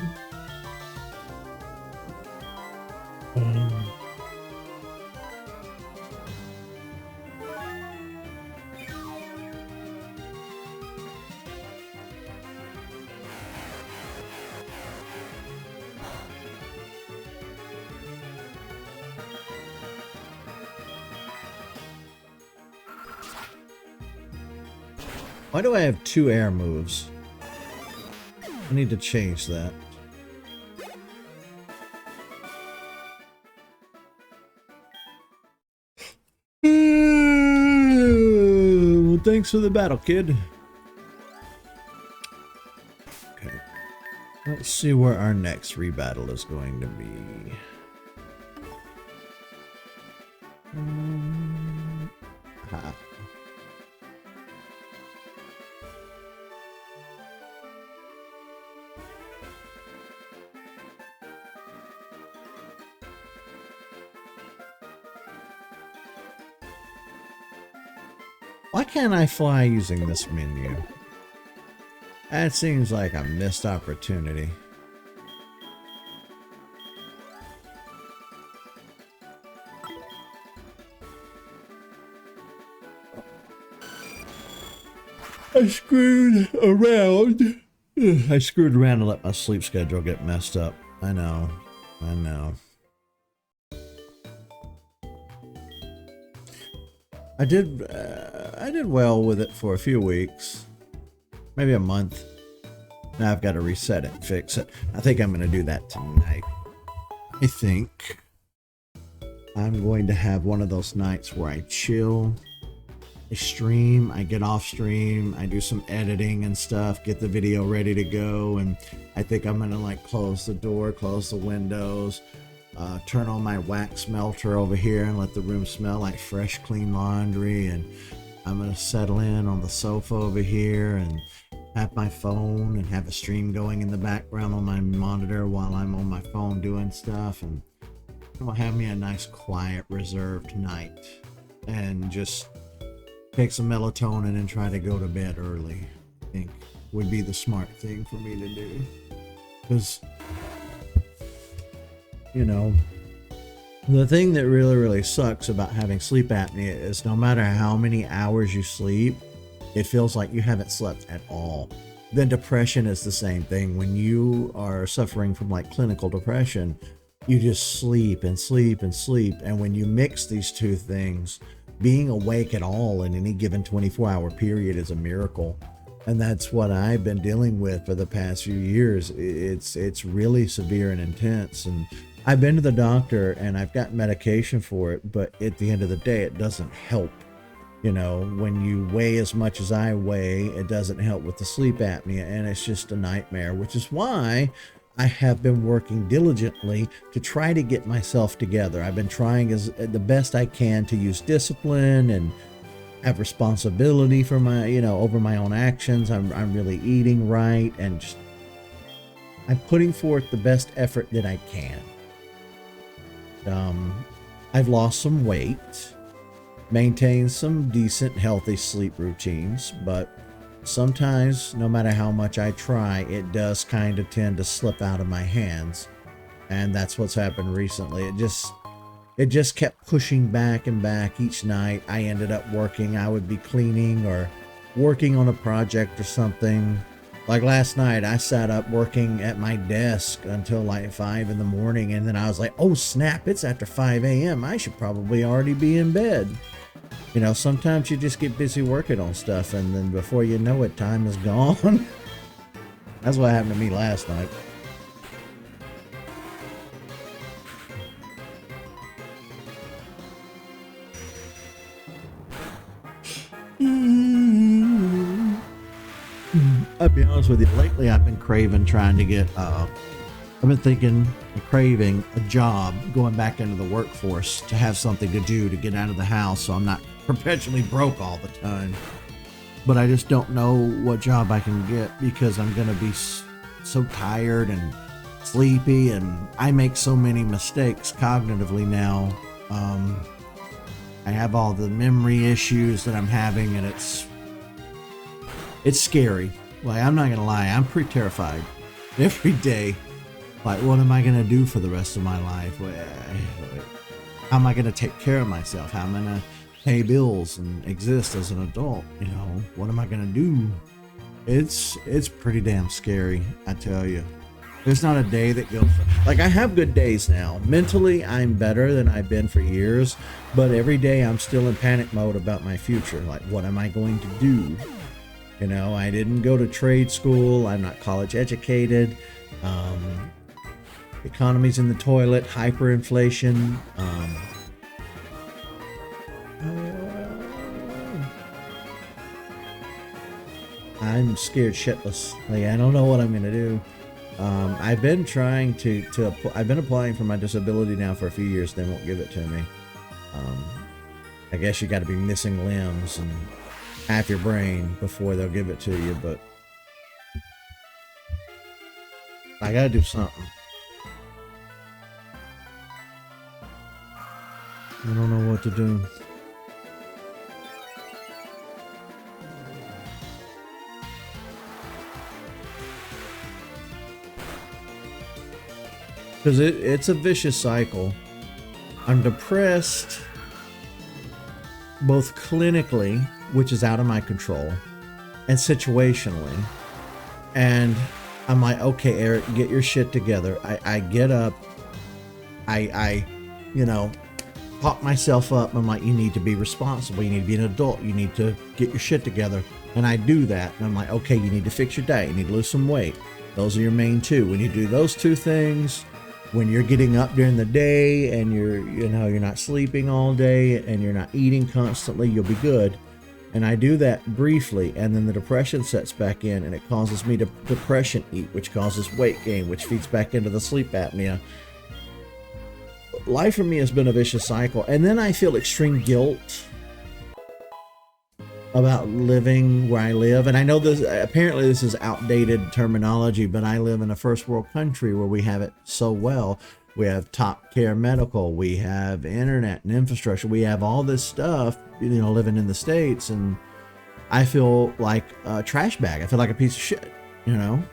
Why do I have 2 air moves? I need to change that. Well, thanks for the battle, kid. Okay. Let's see where our next rebattle is going to be. Why can't I fly using this menu? That seems like a missed opportunity. I screwed around. I screwed around and let my sleep schedule get messed up. I know. I know. I did well with it for a few weeks, maybe a month. Now I've got to reset it and fix it. I think I'm going to do that tonight. I think I'm going to have one of those nights where I chill, I stream, I get off stream, I do some editing and stuff, get the video ready to go, and I think I'm going to like close the door, close the windows, turn on my wax melter over here and let the room smell like fresh, clean laundry. And I'm going to settle in on the sofa over here and have my phone and have a stream going in the background on my monitor while I'm on my phone doing stuff. And I'll have me a nice, quiet, reserved night and just take some melatonin and try to go to bed early. I think would be the smart thing for me to do. Because, you know, the thing that really sucks about having sleep apnea is no matter how many hours you sleep, it feels like you haven't slept at all. Then depression is the same thing. When you are suffering from like clinical depression, you just sleep and sleep and sleep. And when you mix these two things, being awake at all in any given 24-hour period is a miracle. And that's what I've been dealing with for the past few years. It's really severe and intense. And I've been to the doctor and I've got medication for it, but at the end of the day, it doesn't help. You know, when you weigh as much as I weigh, it doesn't help with the sleep apnea, and it's just a nightmare, which is why I have been working diligently to try to get myself together. I've been trying as the best I can to use discipline and have responsibility for my, you know, over my own actions. I'm really eating right and just I'm putting forth the best effort that I can. I've lost some weight, maintained some decent, healthy sleep routines, but sometimes, no matter how much I try, it does kind of tend to slip out of my hands. And that's what's happened recently. It just kept pushing back and back each night. I ended up working. I would be cleaning or working on a project or something. Like last night, I sat up working at my desk until like 5 in the morning. And then I was like, oh snap, it's after 5 a.m. I should probably already be in bed. You know, sometimes you just get busy working on stuff, and then before you know it, time is gone. That's what happened to me last night. I'll be honest with you, lately I've been craving I've been thinking and craving a job, going back into the workforce to have something to do, to get out of the house so I'm not perpetually broke all the time. But I just don't know what job I can get because I'm going to be so tired and sleepy, and I make so many mistakes cognitively now. I have all the memory issues that I'm having, and it's scary. Like, I'm not going to lie, I'm pretty terrified every day. Like, what am I going to do for the rest of my life? How am I going to take care of myself? How am I going to pay bills and exist as an adult? You know, what am I going to do? It's pretty damn scary, I tell you. There's not a day that goes... Like, I have good days now. Mentally, I'm better than I've been for years. But every day, I'm still in panic mode about my future. Like, what am I going to do? You know, I didn't go to trade school. I'm not college educated. Economy's in the toilet. Hyperinflation. I'm scared shitless. Like, I don't know what I'm gonna do. I've been trying I've been applying for my disability now for a few years. They won't give it to me. I guess you got to be missing limbs and half your brain before they'll give it to you, but I gotta do something. I don't know what to do. Because it's a vicious cycle. I'm depressed, both clinically, which is out of my control, and situationally. And I'm like, okay, Eric, get your shit together. I get up, I you know, talk myself up. I'm like, you need to be responsible. You need to be an adult. You need to get your shit together. And I do that. And I'm like, okay, you need to fix your diet. You need to lose some weight. Those are your main two. When you do those two things, when you're getting up during the day and you're not sleeping all day and you're not eating constantly, you'll be good. And I do that briefly, and then the depression sets back in, and it causes me to depression eat, which causes weight gain, which feeds back into the sleep apnea. Life for me has been a vicious cycle, and then I feel extreme guilt about living where I live. And I know this, apparently this is outdated terminology, but I live in a first world country where we have it so well. We have top care medical, we have internet and infrastructure, we have all this stuff, living in the States, and I feel like a trash bag. I feel like a piece of shit, I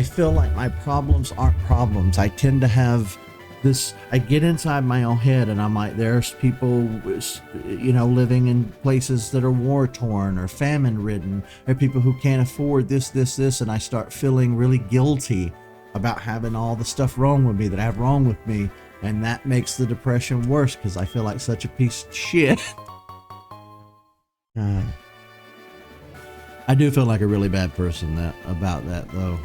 feel like my problems aren't problems. I tend to have this, I get inside my own head and I'm like, there's people, living in places that are war torn or famine ridden, or people who can't afford this, and I start feeling really guilty about having all the stuff wrong with me that I have wrong with me. And that makes the depression worse because I feel like such a piece of shit. I do feel like a really bad person about that though,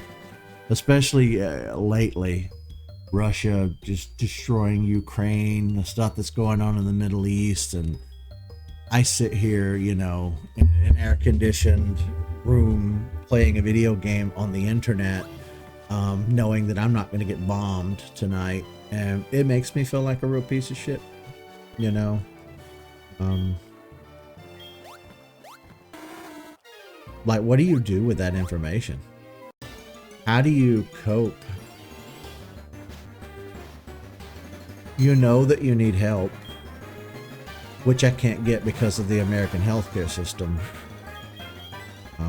especially lately. Russia just destroying Ukraine, the stuff that's going on in the Middle East, and I sit here, in an air-conditioned room playing a video game on the internet, knowing that I'm not going to get bombed tonight, and it makes me feel like a real piece of shit, like, what do you do with that information? How do you cope? You know that you need help, which I can't get because of the American healthcare system. I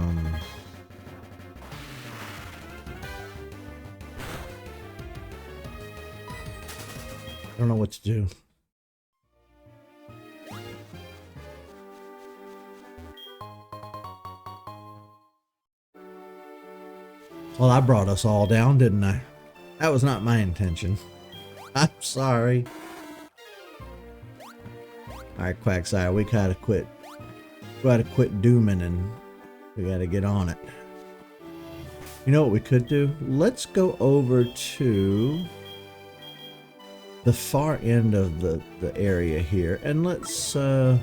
don't know what to do. Well, I brought us all down, didn't I? That was not my intention. I'm sorry. Alright, Quagsire, we gotta quit. We gotta quit dooming and we gotta get on it. You know what we could do? Let's go over to the far end of the area here, and let's see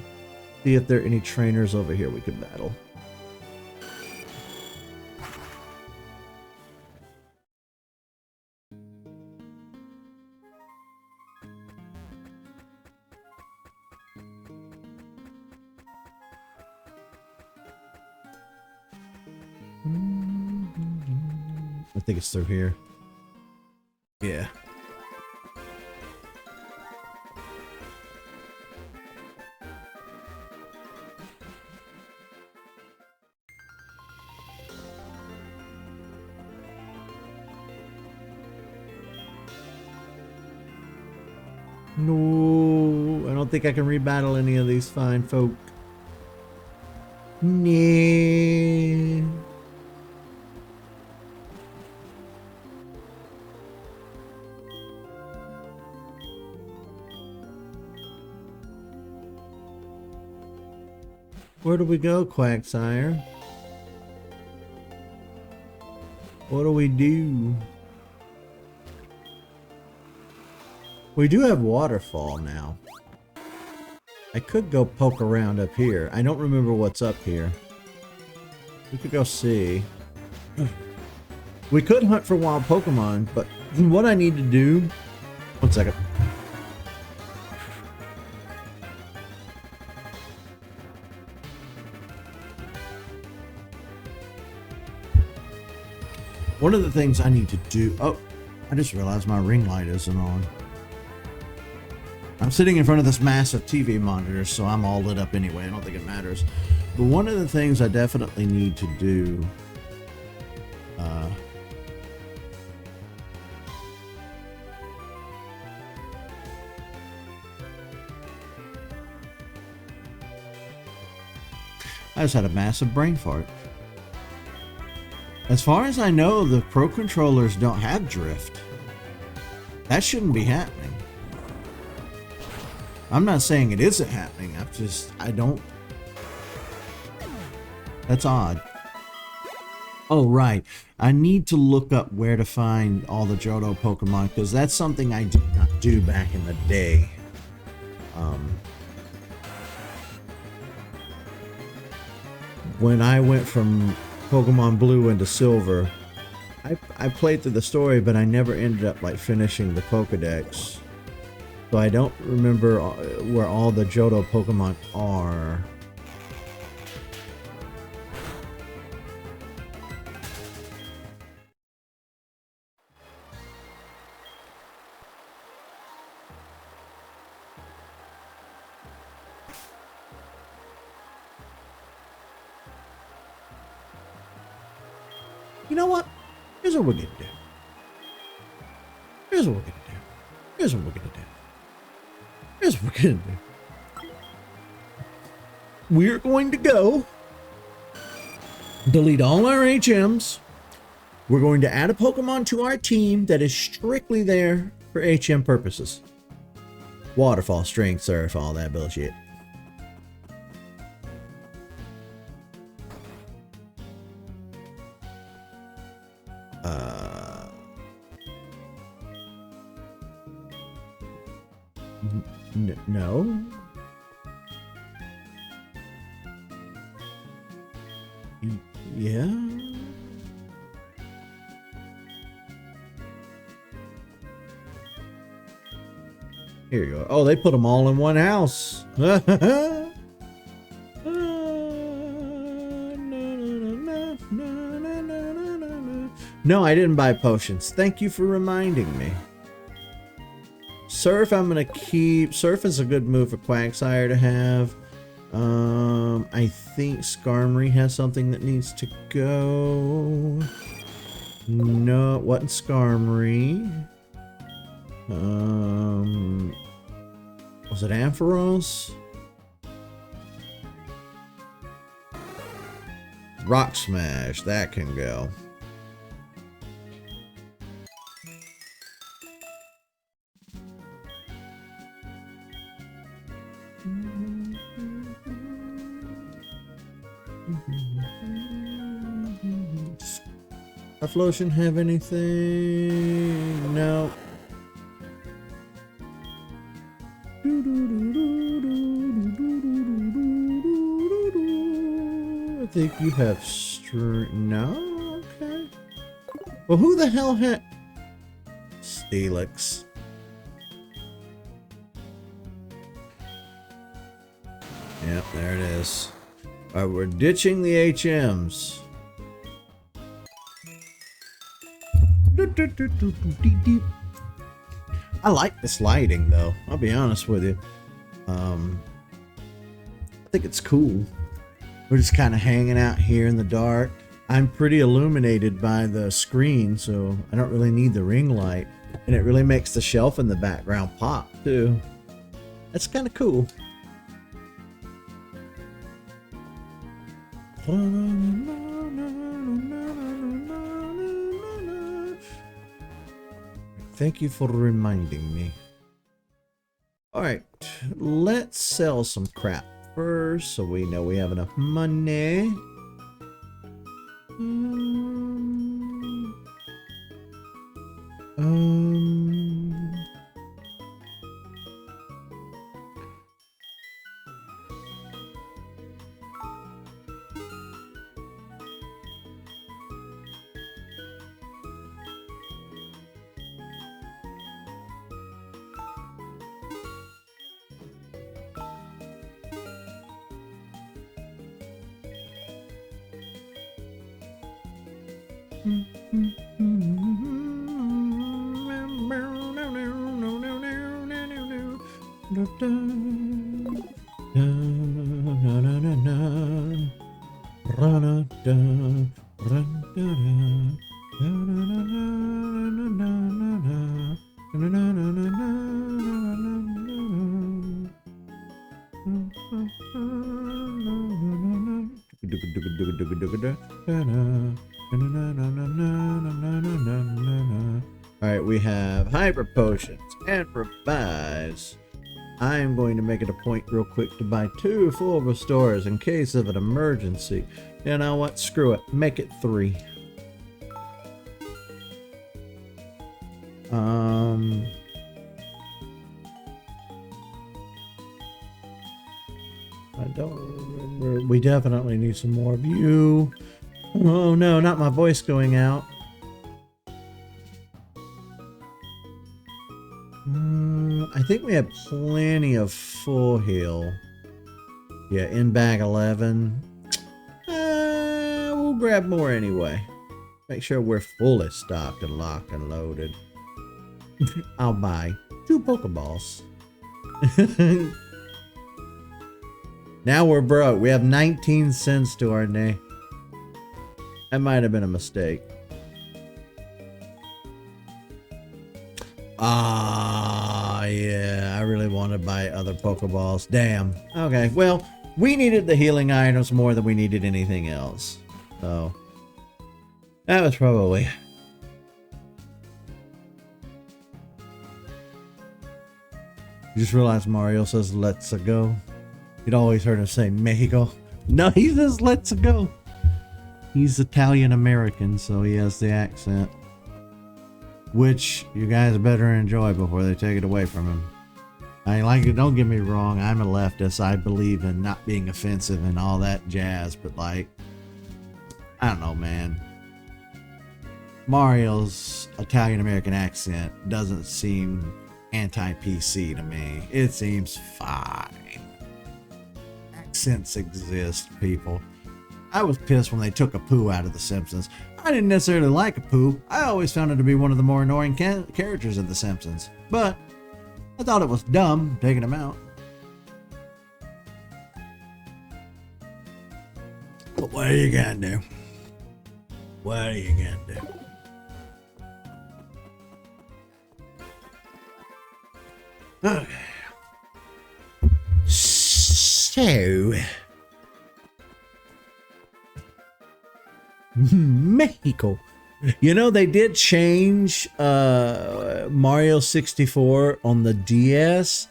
if there are any trainers over here we could battle. I think it's through here. Yeah. No, I don't think I can rebattle any of these fine folk. Nee. Where do we go, Quagsire? What do we do? We do have waterfall now. I could go poke around up here. I don't remember what's up here. We could go see. We could hunt for wild Pokemon, but what I need to do... One second. One of the things I need to do... Oh, I just realized my ring light isn't on. I'm sitting in front of this massive TV monitor, so I'm all lit up anyway. I don't think it matters. But one of the things I definitely need to do... I just had a massive brain fart. As far as I know, the Pro Controllers don't have drift. That shouldn't be happening. I'm not saying it isn't happening. I don't... That's odd. Oh, right. I need to look up where to find all the Johto Pokemon, because that's something I did not do back in the day. When I went from Pokemon Blue into Silver, I played through the story, but I never ended up like finishing the Pokedex. So I don't remember where all the Johto Pokemon are. You know what? Here's what we're gonna do. Here's what we're gonna do. Here's what we're gonna do. Here's what we're gonna do. We're going to go delete all our HMs. We're going to add a Pokemon to our team that is strictly there for HM purposes. Waterfall, Strength, Surf, all that bullshit. No. Yeah. Here you go. Oh, they put them all in one house. No, I didn't buy potions. Thank you for reminding me. Surf, I'm gonna keep. Surf is a good move for Quagsire to have. I think Skarmory has something that needs to go. No, it wasn't Skarmory. Was it Ampharos? Rock Smash, that can go. Flotion have anything? No. I think you have no? Okay. Well, who the hell had Steelix? Yep, there it is. Alright, we're ditching the HMs. I like this lighting though, I'll be honest with you. I think it's cool. We're just kind of hanging out here in the dark. I'm pretty illuminated by the screen, so I don't really need the ring light. And it really makes the shelf in the background pop too. That's kind of cool. Thank you for reminding me. Alright, let's sell some crap first so we know we have enough money. Alright, we have hyper potions and revise. I am going to make it a point real quick to buy 2 full restores in case of an emergency. You know what? Screw it. Make it 3. I don't remember. We definitely need some more of you. Oh no, not my voice going out. I think we have plenty of full heal. Yeah, in bag 11. We'll grab more anyway. Make sure we're fully stocked and locked and loaded. I'll buy 2 Pokeballs. Now we're broke. We have 19 cents to our name. That might have been a mistake. Yeah, I really want to buy other Pokeballs. Damn. Okay, well, we needed the healing items more than we needed anything else. So, that was probably... You just realized Mario says, let's go. You'd always heard him say, Mexico. No, he says, let's go. He's Italian-American, so he has the accent. Which you guys better enjoy before they take it away from him. I mean, like, don't get me wrong, I'm a leftist. I believe in not being offensive and all that jazz, but like, I don't know, man. Mario's Italian-American accent doesn't seem anti-PC to me. It seems fine. Accents exist, people. I was pissed when they took Apu out of The Simpsons. I didn't necessarily like Apu. I always found it to be one of the more annoying characters of The Simpsons. But I thought it was dumb taking him out. But what are you gonna do? What are you gonna do? Okay. So... Mexico. You know, they did change Mario 64 on the DS.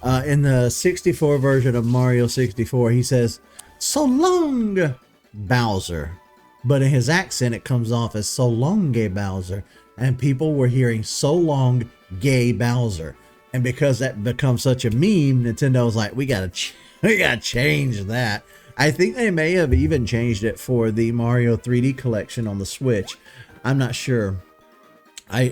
In the 64 version of Mario 64, he says, "So long, Bowser." But in his accent, it comes off as "So long, gay Bowser." And people were hearing "So long, gay Bowser." And because that becomes such a meme, Nintendo was like, we gotta change that. I think they may have even changed it for the Mario 3D collection on the Switch. I'm not sure. I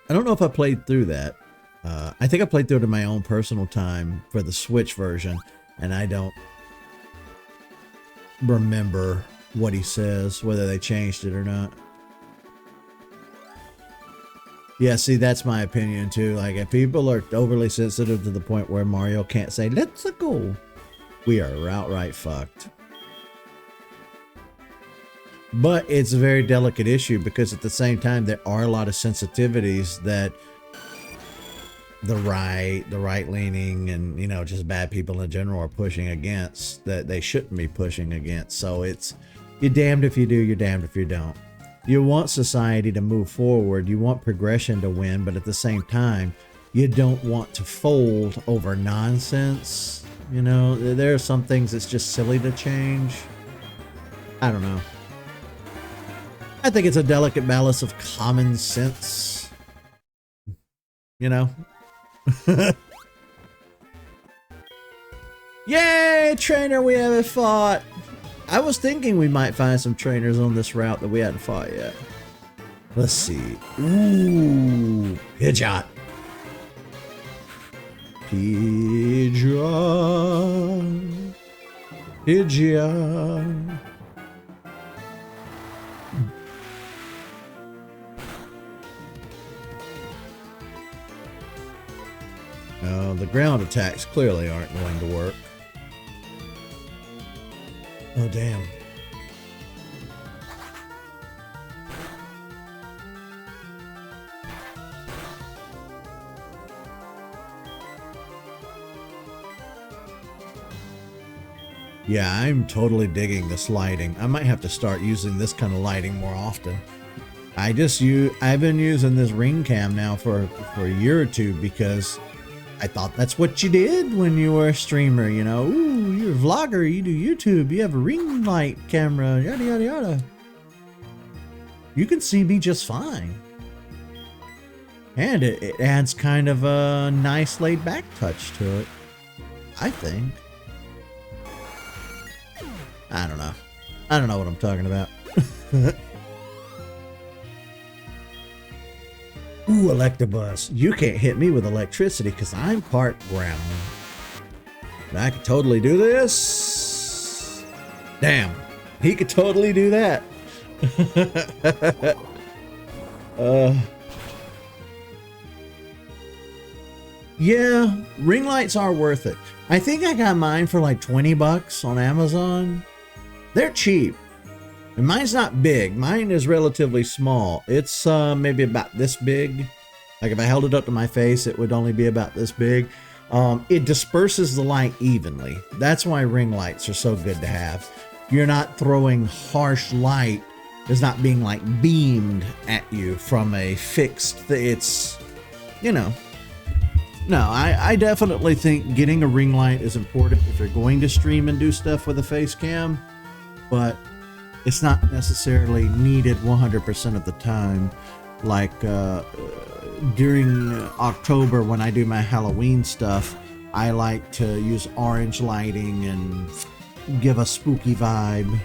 don't know if I played through that. I think I played through it in my own personal time for the Switch version, and I don't remember what he says, whether they changed it or not. Yeah, see, that's my opinion too. Like, if people are overly sensitive to the point where Mario can't say, "Let's go," we are outright fucked. But it's a very delicate issue because at the same time, there are a lot of sensitivities that the right-leaning and, you know, just bad people in general are pushing against that they shouldn't be pushing against. So it's, you're damned if you do, you're damned if you don't. You want society to move forward, you want progression to win, but at the same time, you don't want to fold over nonsense You know, there are some things that's just silly to change. I don't know. I think it's a delicate balance of common sense. You know? Yay, trainer we haven't fought. I was thinking we might find some trainers on this route that we hadn't fought yet. Let's see. Ooh, Pidgeot. Pidgeot. Pidgeot. The ground attacks clearly aren't going to work. Oh, damn. Yeah, I'm totally digging this lighting. I might have to start using this kind of lighting more often. I've been using this ring cam now for a year or two because I thought that's what you did when you were a streamer, you know. Ooh, you're a vlogger, you do YouTube, you have a ring light camera, yada yada yada. You can see me just fine. And it adds kind of a nice laid back touch to it, I think. I don't know. I don't know what I'm talking about. Ooh, Electabuzz. You can't hit me with electricity because I'm part ground. But I could totally do this. Damn. He could totally do that. Yeah, ring lights are worth it. I think I got mine for like 20 bucks on Amazon. They're cheap. And mine's not big. Mine is relatively small. It's maybe about this big. Like if I held it up to my face, it would only be about this big. It disperses the light evenly. That's why ring lights are so good to have. You're not throwing harsh light. It's not being like beamed at you from a fixed, it's, you know. No, I definitely think getting a ring light is important if you're going to stream and do stuff with a face cam. But it's not necessarily needed 100% of the time. Like during October when I do my Halloween stuff, I like to use orange lighting and give a spooky vibe.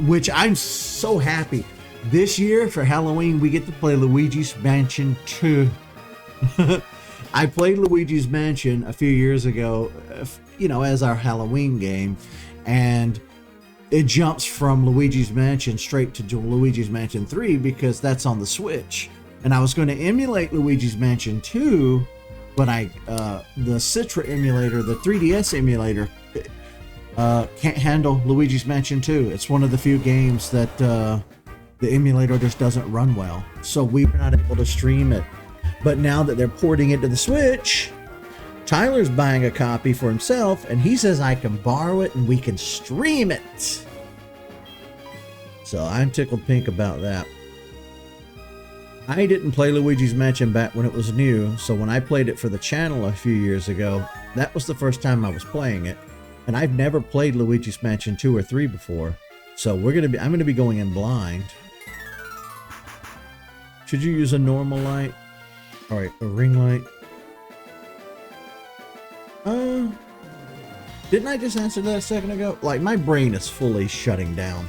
Which I'm so happy. This year for Halloween, we get to play Luigi's Mansion 2. I played Luigi's Mansion a few years ago, you know, as our Halloween game. And it jumps from Luigi's Mansion straight to Luigi's Mansion 3 because that's on the Switch. And I was going to emulate Luigi's Mansion 2, but the Citra emulator, the 3DS emulator, can't handle Luigi's Mansion 2. It's one of the few games that the emulator just doesn't run well. So we were not able to stream it. But now that they're porting it to the Switch, Tyler's buying a copy for himself, and he says I can borrow it and we can stream it. So I'm tickled pink about that. I didn't play Luigi's Mansion back when it was new, so when I played it for the channel a few years ago, that was the first time I was playing it. And I've never played Luigi's Mansion 2 or 3 before. So I'm gonna be going in blind. Should you use a normal light? Alright, a ring light. Didn't I just answer that a second ago? Like, my brain is fully shutting down.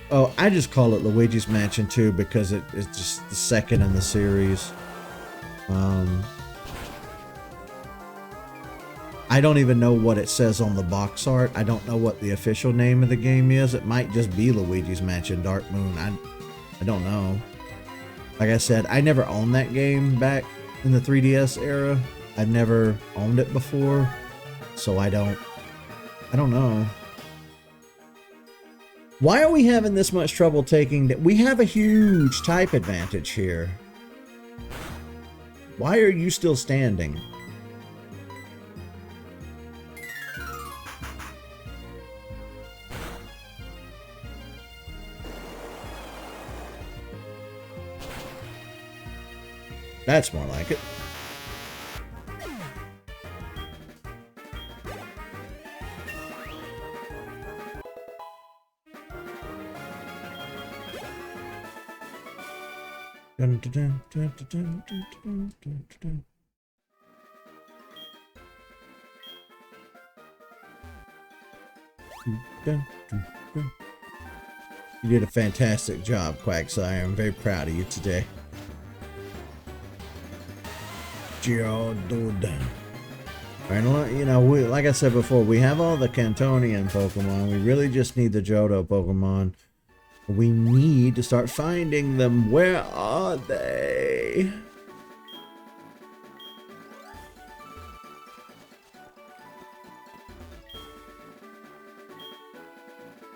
Oh, I just call it Luigi's Mansion 2 because it's just the second in the series. I don't even know what it says on the box art. I don't know what the official name of the game is. It might just be Luigi's Mansion Dark Moon. I don't know. Like I said, I never owned that game back in the 3DS era. I've never owned it before, so I don't know. Why are we having this much trouble taking that? We have a huge type advantage here. Why are you still standing? That's more like it. Dun, dun, dun, dun, dun, dun, dun, dun, dun. Dun, dun, dun. You did a fantastic job, Quagsire. I'm very proud of you today. Geodude. And you know, like I said before, we have all the Cantonian Pokemon. We really just need the Johto Pokemon. We need to start finding them. Where are they?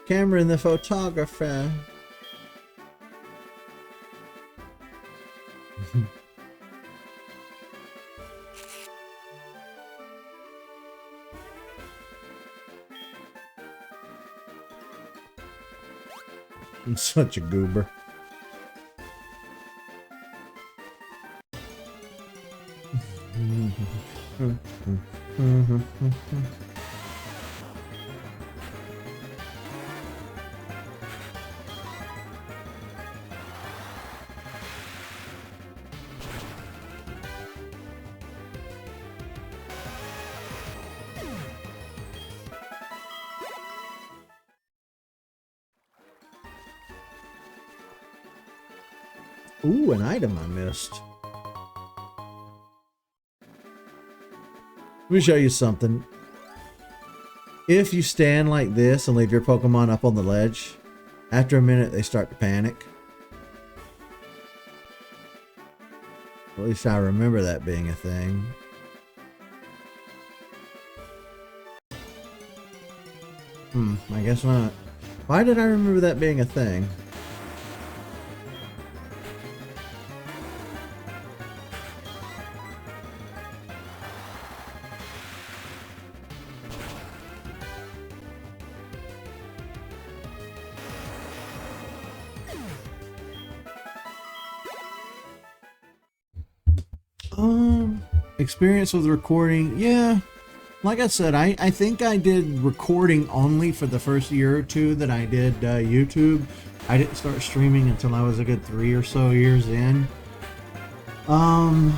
Cameron the photographer. I'm such a goober. Ooh, an item I missed. Let me show you something. If you stand like this and leave your Pokemon up on the ledge, after a minute they start to panic. At least I remember that being a thing. I guess not. Why did I remember that being a thing? Experience with recording, yeah. Like I said, I think I did recording only for the first year or two that I did YouTube. I didn't start streaming until I was a good 3 or so years in. I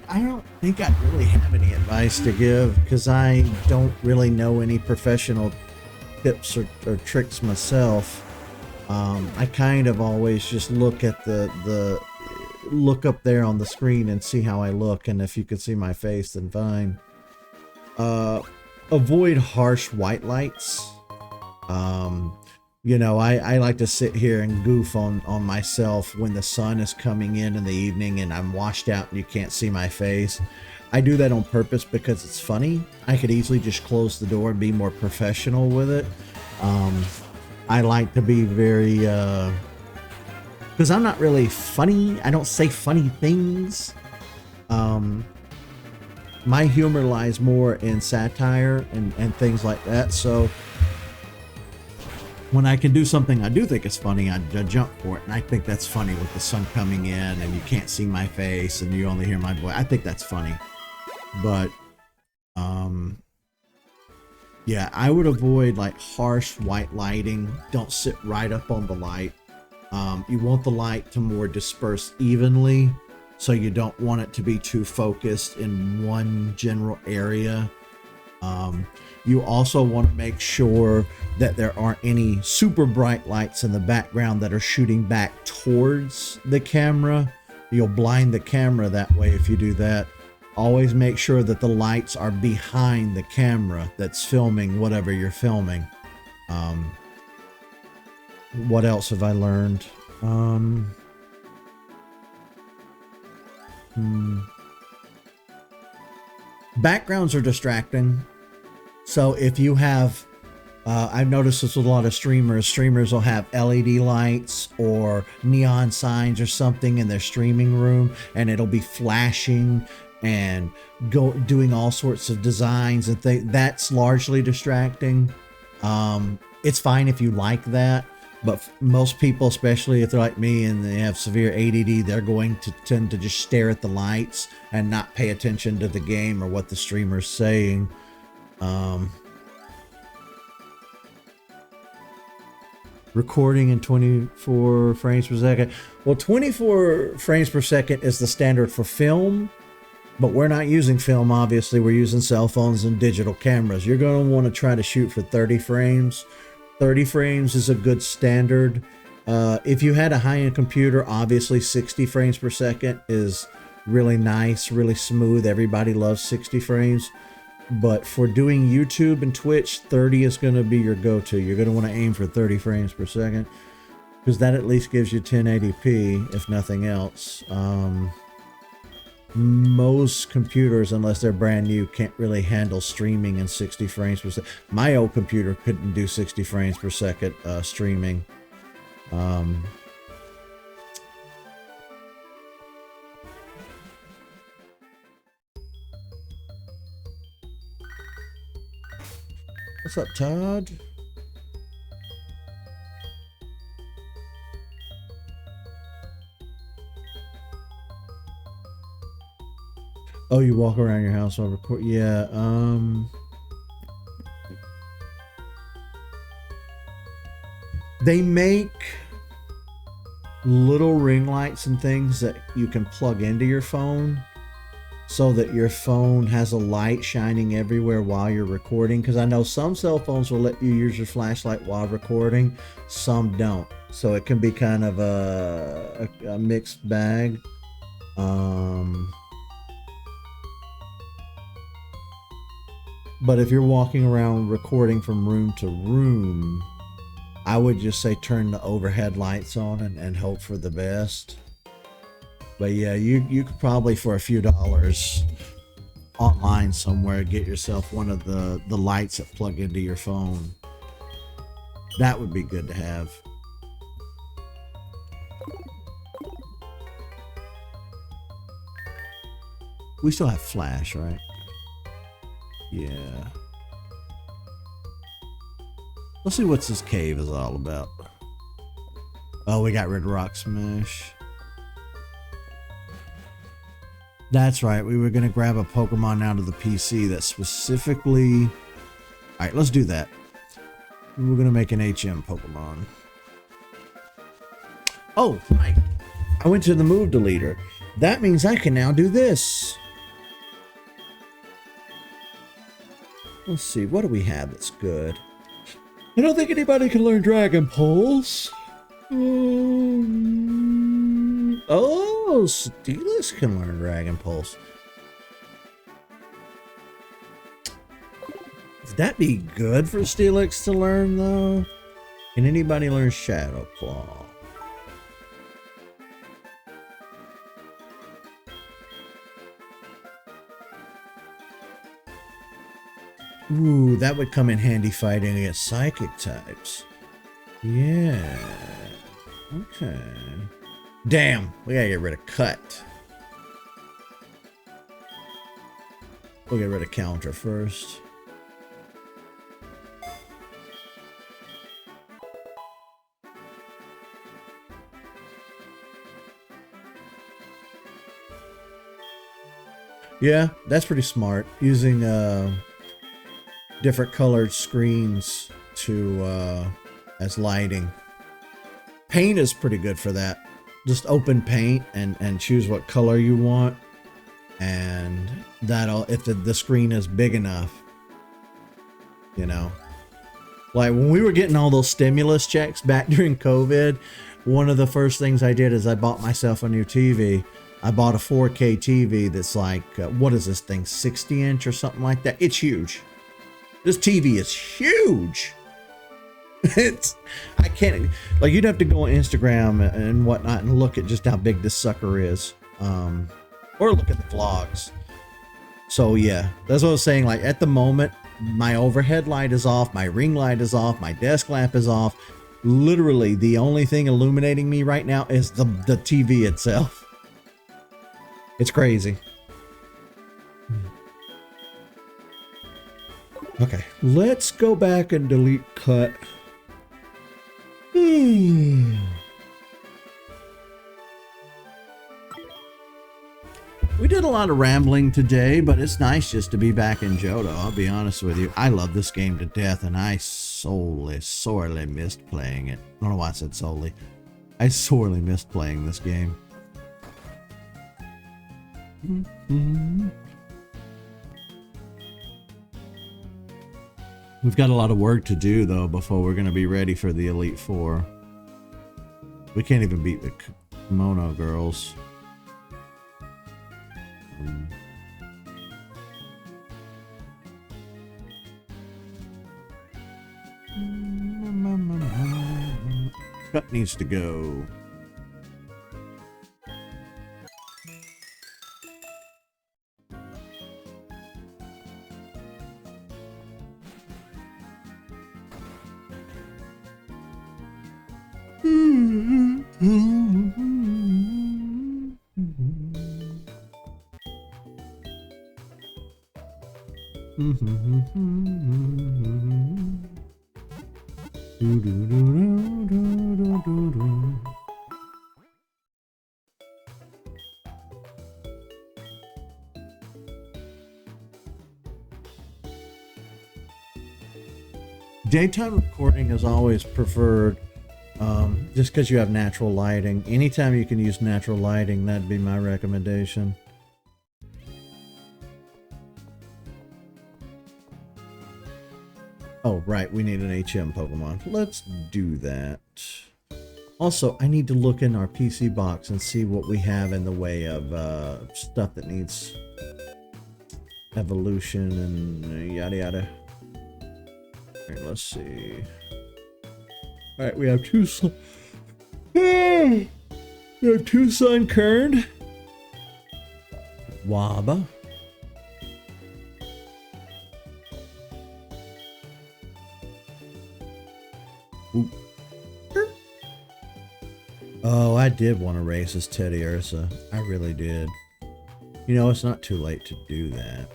don't think I really have any advice to give because I don't really know any professional tips or tricks myself. I kind of always just look at look up there on the screen and see how I look, and if you can see my face, then fine. Avoid harsh white lights. You know, I like to sit here and goof on myself when the sun is coming in the evening and I'm washed out and you can't see my face. I do that on purpose because it's funny. I could easily just close the door and be more professional with it. I like to be very because I'm not really funny. I don't say funny things. My humor lies more in satire and things like that. So when I can do something I do think is funny, I jump for it. And I think that's funny with the sun coming in and you can't see my face and you only hear my voice. I think that's funny. But yeah, I would avoid like harsh white lighting. Don't sit right up on the light. You want the light to more disperse evenly, so you don't want it to be too focused in one general area. You also want to make sure that there aren't any super bright lights in the background that are shooting back towards the camera. You'll blind the camera that way if you do that. Always make sure that the lights are behind the camera that's filming whatever you're filming. What else have I learned? Backgrounds are distracting. So if you have, I've noticed this with a lot of streamers. Streamers will have LED lights or neon signs or something in their streaming room, and it'll be flashing and doing all sorts of designs and things. That's largely distracting. It's fine if you like that, But most people, especially if they're like me and they have severe ADD, they're going to tend to just stare at the lights and not pay attention to the game or what the streamer's saying. Recording in 24 frames per second. Well, 24 frames per second is the standard for film, but we're not using film, obviously. We're using cell phones and digital cameras. You're going to want to try to shoot for 30 frames. 30 frames is a good standard. If you had a high-end computer, obviously 60 frames per second is really nice, really smooth. Everybody loves 60 frames. But for doing YouTube and Twitch, 30 is going to be your go-to. You're going to want to aim for 30 frames per second because that at least gives you 1080p, if nothing else. Most computers, unless they're brand new, can't really handle streaming in 60 frames per second. My old computer couldn't do 60 frames per second streaming. What's up, Todd? Oh, you walk around your house while record? Yeah, they make little ring lights and things that you can plug into your phone so that your phone has a light shining everywhere while you're recording. Because I know some cell phones will let you use your flashlight while recording, some don't. So it can be kind of a mixed bag. But if you're walking around recording from room to room, I would just say turn the overhead lights on and hope for the best. But yeah, you could probably for a few dollars online somewhere get yourself one of the lights that plug into your phone. That would be good to have. We still have flash, right? Yeah. Let's see what this cave is all about. Oh, we got rid of Rock Smash. That's right. We were going to grab a Pokemon out of the PC that specifically... Alright, let's do that. We're going to make an HM Pokemon. Oh, right. I went to the move deleter. That means I can now do this. Let's see. What do we have that's good? I don't think anybody can learn Dragon Pulse. Oh, Steelix can learn Dragon Pulse. Would that be good for Steelix to learn, though? Can anybody learn Shadow Claw? Ooh, that would come in handy fighting against Psychic types. Yeah. Okay. Damn, we gotta get rid of Cut. We'll get rid of Counter first. Yeah, that's pretty smart. Using different colored screens to as lighting. Paint is pretty good for that. Just open paint and choose what color you want, and that'll, if the screen is big enough, you know. Like when we were getting all those stimulus checks back during COVID, one of the first things I did is I bought myself a new TV. I bought a 4K TV that's like, what is this thing, 60-inch or something like that? It's huge. This TV is huge. I can't, like, you'd have to go on Instagram and whatnot and look at just how big this sucker is. Or look at the vlogs. So yeah, that's what I was saying. Like at the moment, my overhead light is off, my ring light is off, my desk lamp is off. Literally, the only thing illuminating me right now is the TV itself. It's crazy. Okay, let's go back and delete Cut. We did a lot of rambling today, but it's nice just to be back in Johto. I'll be honest with you. I love this game to death, and I sorely missed playing it. I don't know why I said solely. I sorely missed playing this game. We've got a lot of work to do, though, before we're going to be ready for the Elite Four. We can't even beat the Kimono girls. Cut needs to go. Daytime recording is always preferred, just because you have natural lighting. Anytime you can use natural lighting, that'd be my recommendation. Oh, right, we need an HM Pokemon. Let's do that. Also, I need to look in our PC box and see what we have in the way of stuff that needs evolution and yada yada. All right, let's see. All right, we have two Sun Kern, Waba, oop. Oh, I did want to raise this Teddy Ursa. I really did. You know, it's not too late to do that.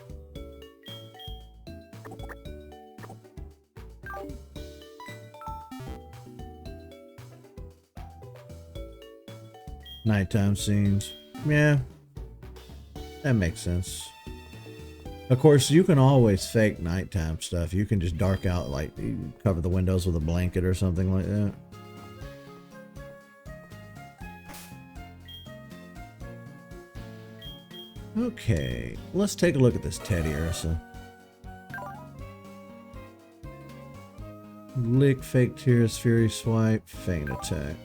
Nighttime scenes. Yeah, that makes sense. Of course, you can always fake nighttime stuff. You can just dark out, like, you cover the windows with a blanket or something like that. Okay, let's take a look at this Teddy Ursa. Lick, Fake Tears, Fury Swipe, Feint Attack.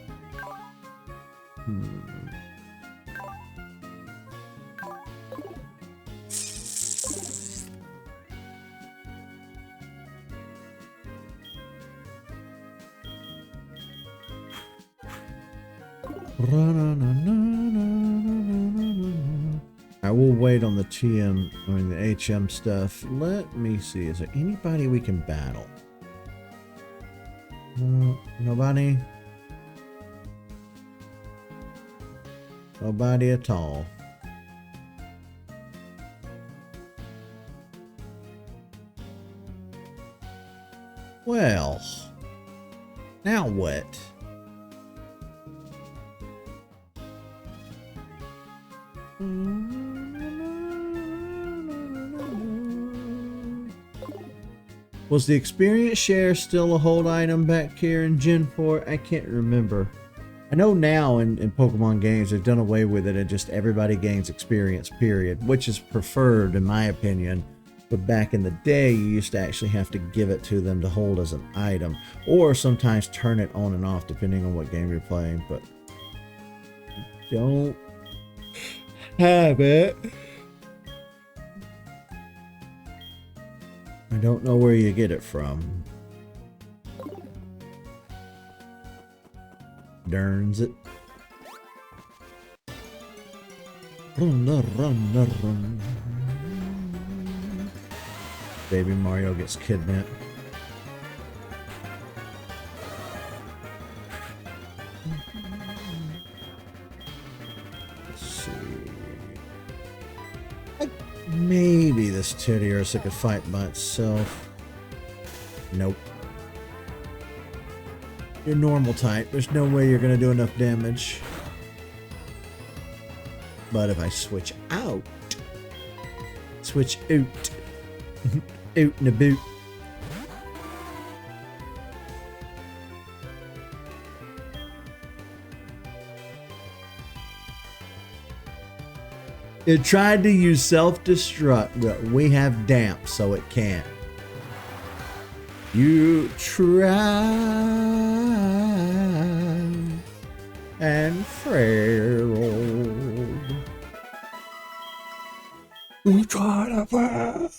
I will wait on the the HM stuff. Let me see. Is there anybody we can battle? Nobody? Nobody at all. Well, now what? Was the experience share still a hold item back here in Gen 4? I can't remember. I know now in Pokemon games they've done away with it and just everybody gains experience, period, which is preferred in my opinion. But back in the day, you used to actually have to give it to them to hold as an item, or sometimes turn it on and off depending on what game you're playing. But don't have it. I don't know where you get it from. Darns it. Run. Baby Mario gets kidnapped. Let's see. Maybe this Teddy Ursa could fight by itself. Nope. You're normal type. There's no way you're gonna do enough damage. But if I switch out, out in a boot. It tried to use self-destruct, but we have damp, so it can't. You try and failed. You try to fail.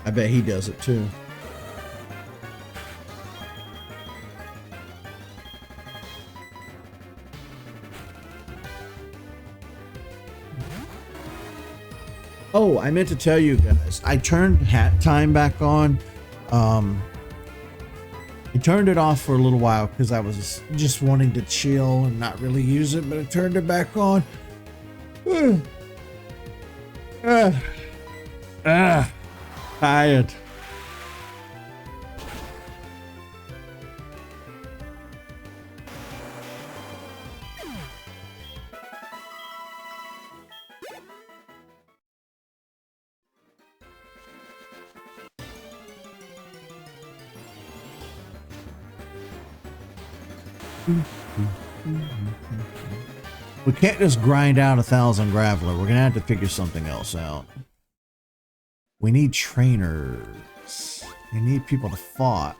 I bet he does it too. Oh, I meant to tell you guys, I turned hat time back on. I turned it off for a little while because I was just wanting to chill and not really use it, but I turned it back on. Tired. We can't just grind out 1,000 graveler. We're gonna have to figure something else out. We need trainers. We need people to fight.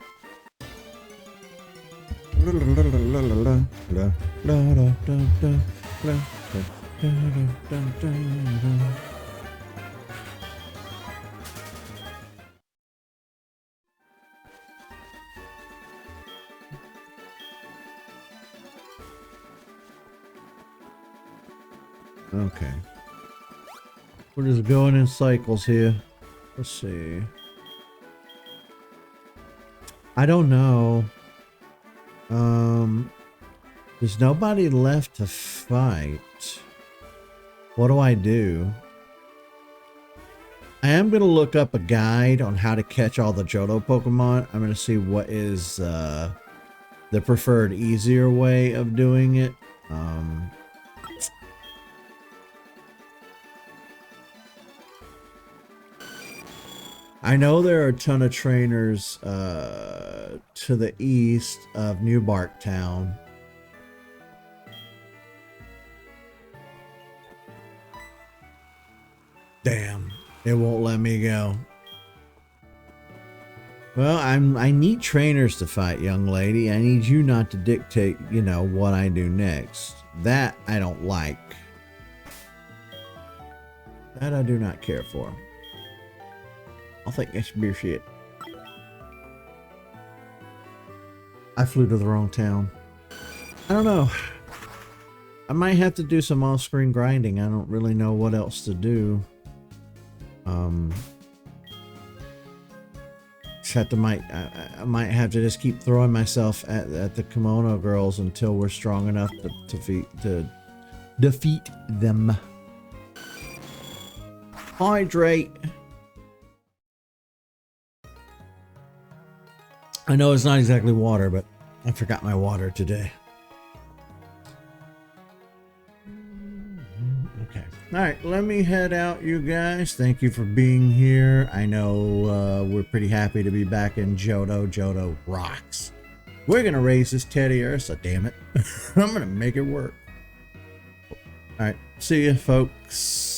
Okay. We're just going in cycles here. Let's see. I don't know. There's nobody left to fight. What do I do? I am going to look up a guide on how to catch all the Johto Pokemon. I'm going to see what is the preferred easier way of doing it. I know there are a ton of trainers to the east of New Bark Town. Damn, it won't let me go. Well, I need trainers to fight, young lady. I need you not to dictate, you know, what I do next. That I don't like. That I do not care for. I think that's bullshit. I flew to the wrong town. I don't know. I might have to do some off-screen grinding. I don't really know what else to do. Just have to I might have to just keep throwing myself at the kimono girls until we're strong enough to defeat them. Hydrate. I know it's not exactly water, but I forgot my water today. Okay. All right, let me head out, you guys. Thank you for being here. I know we're pretty happy to be back in Johto. Johto rocks. We're going to raise this Teddy Ursa, damn it. I'm going to make it work. All right, see you, folks.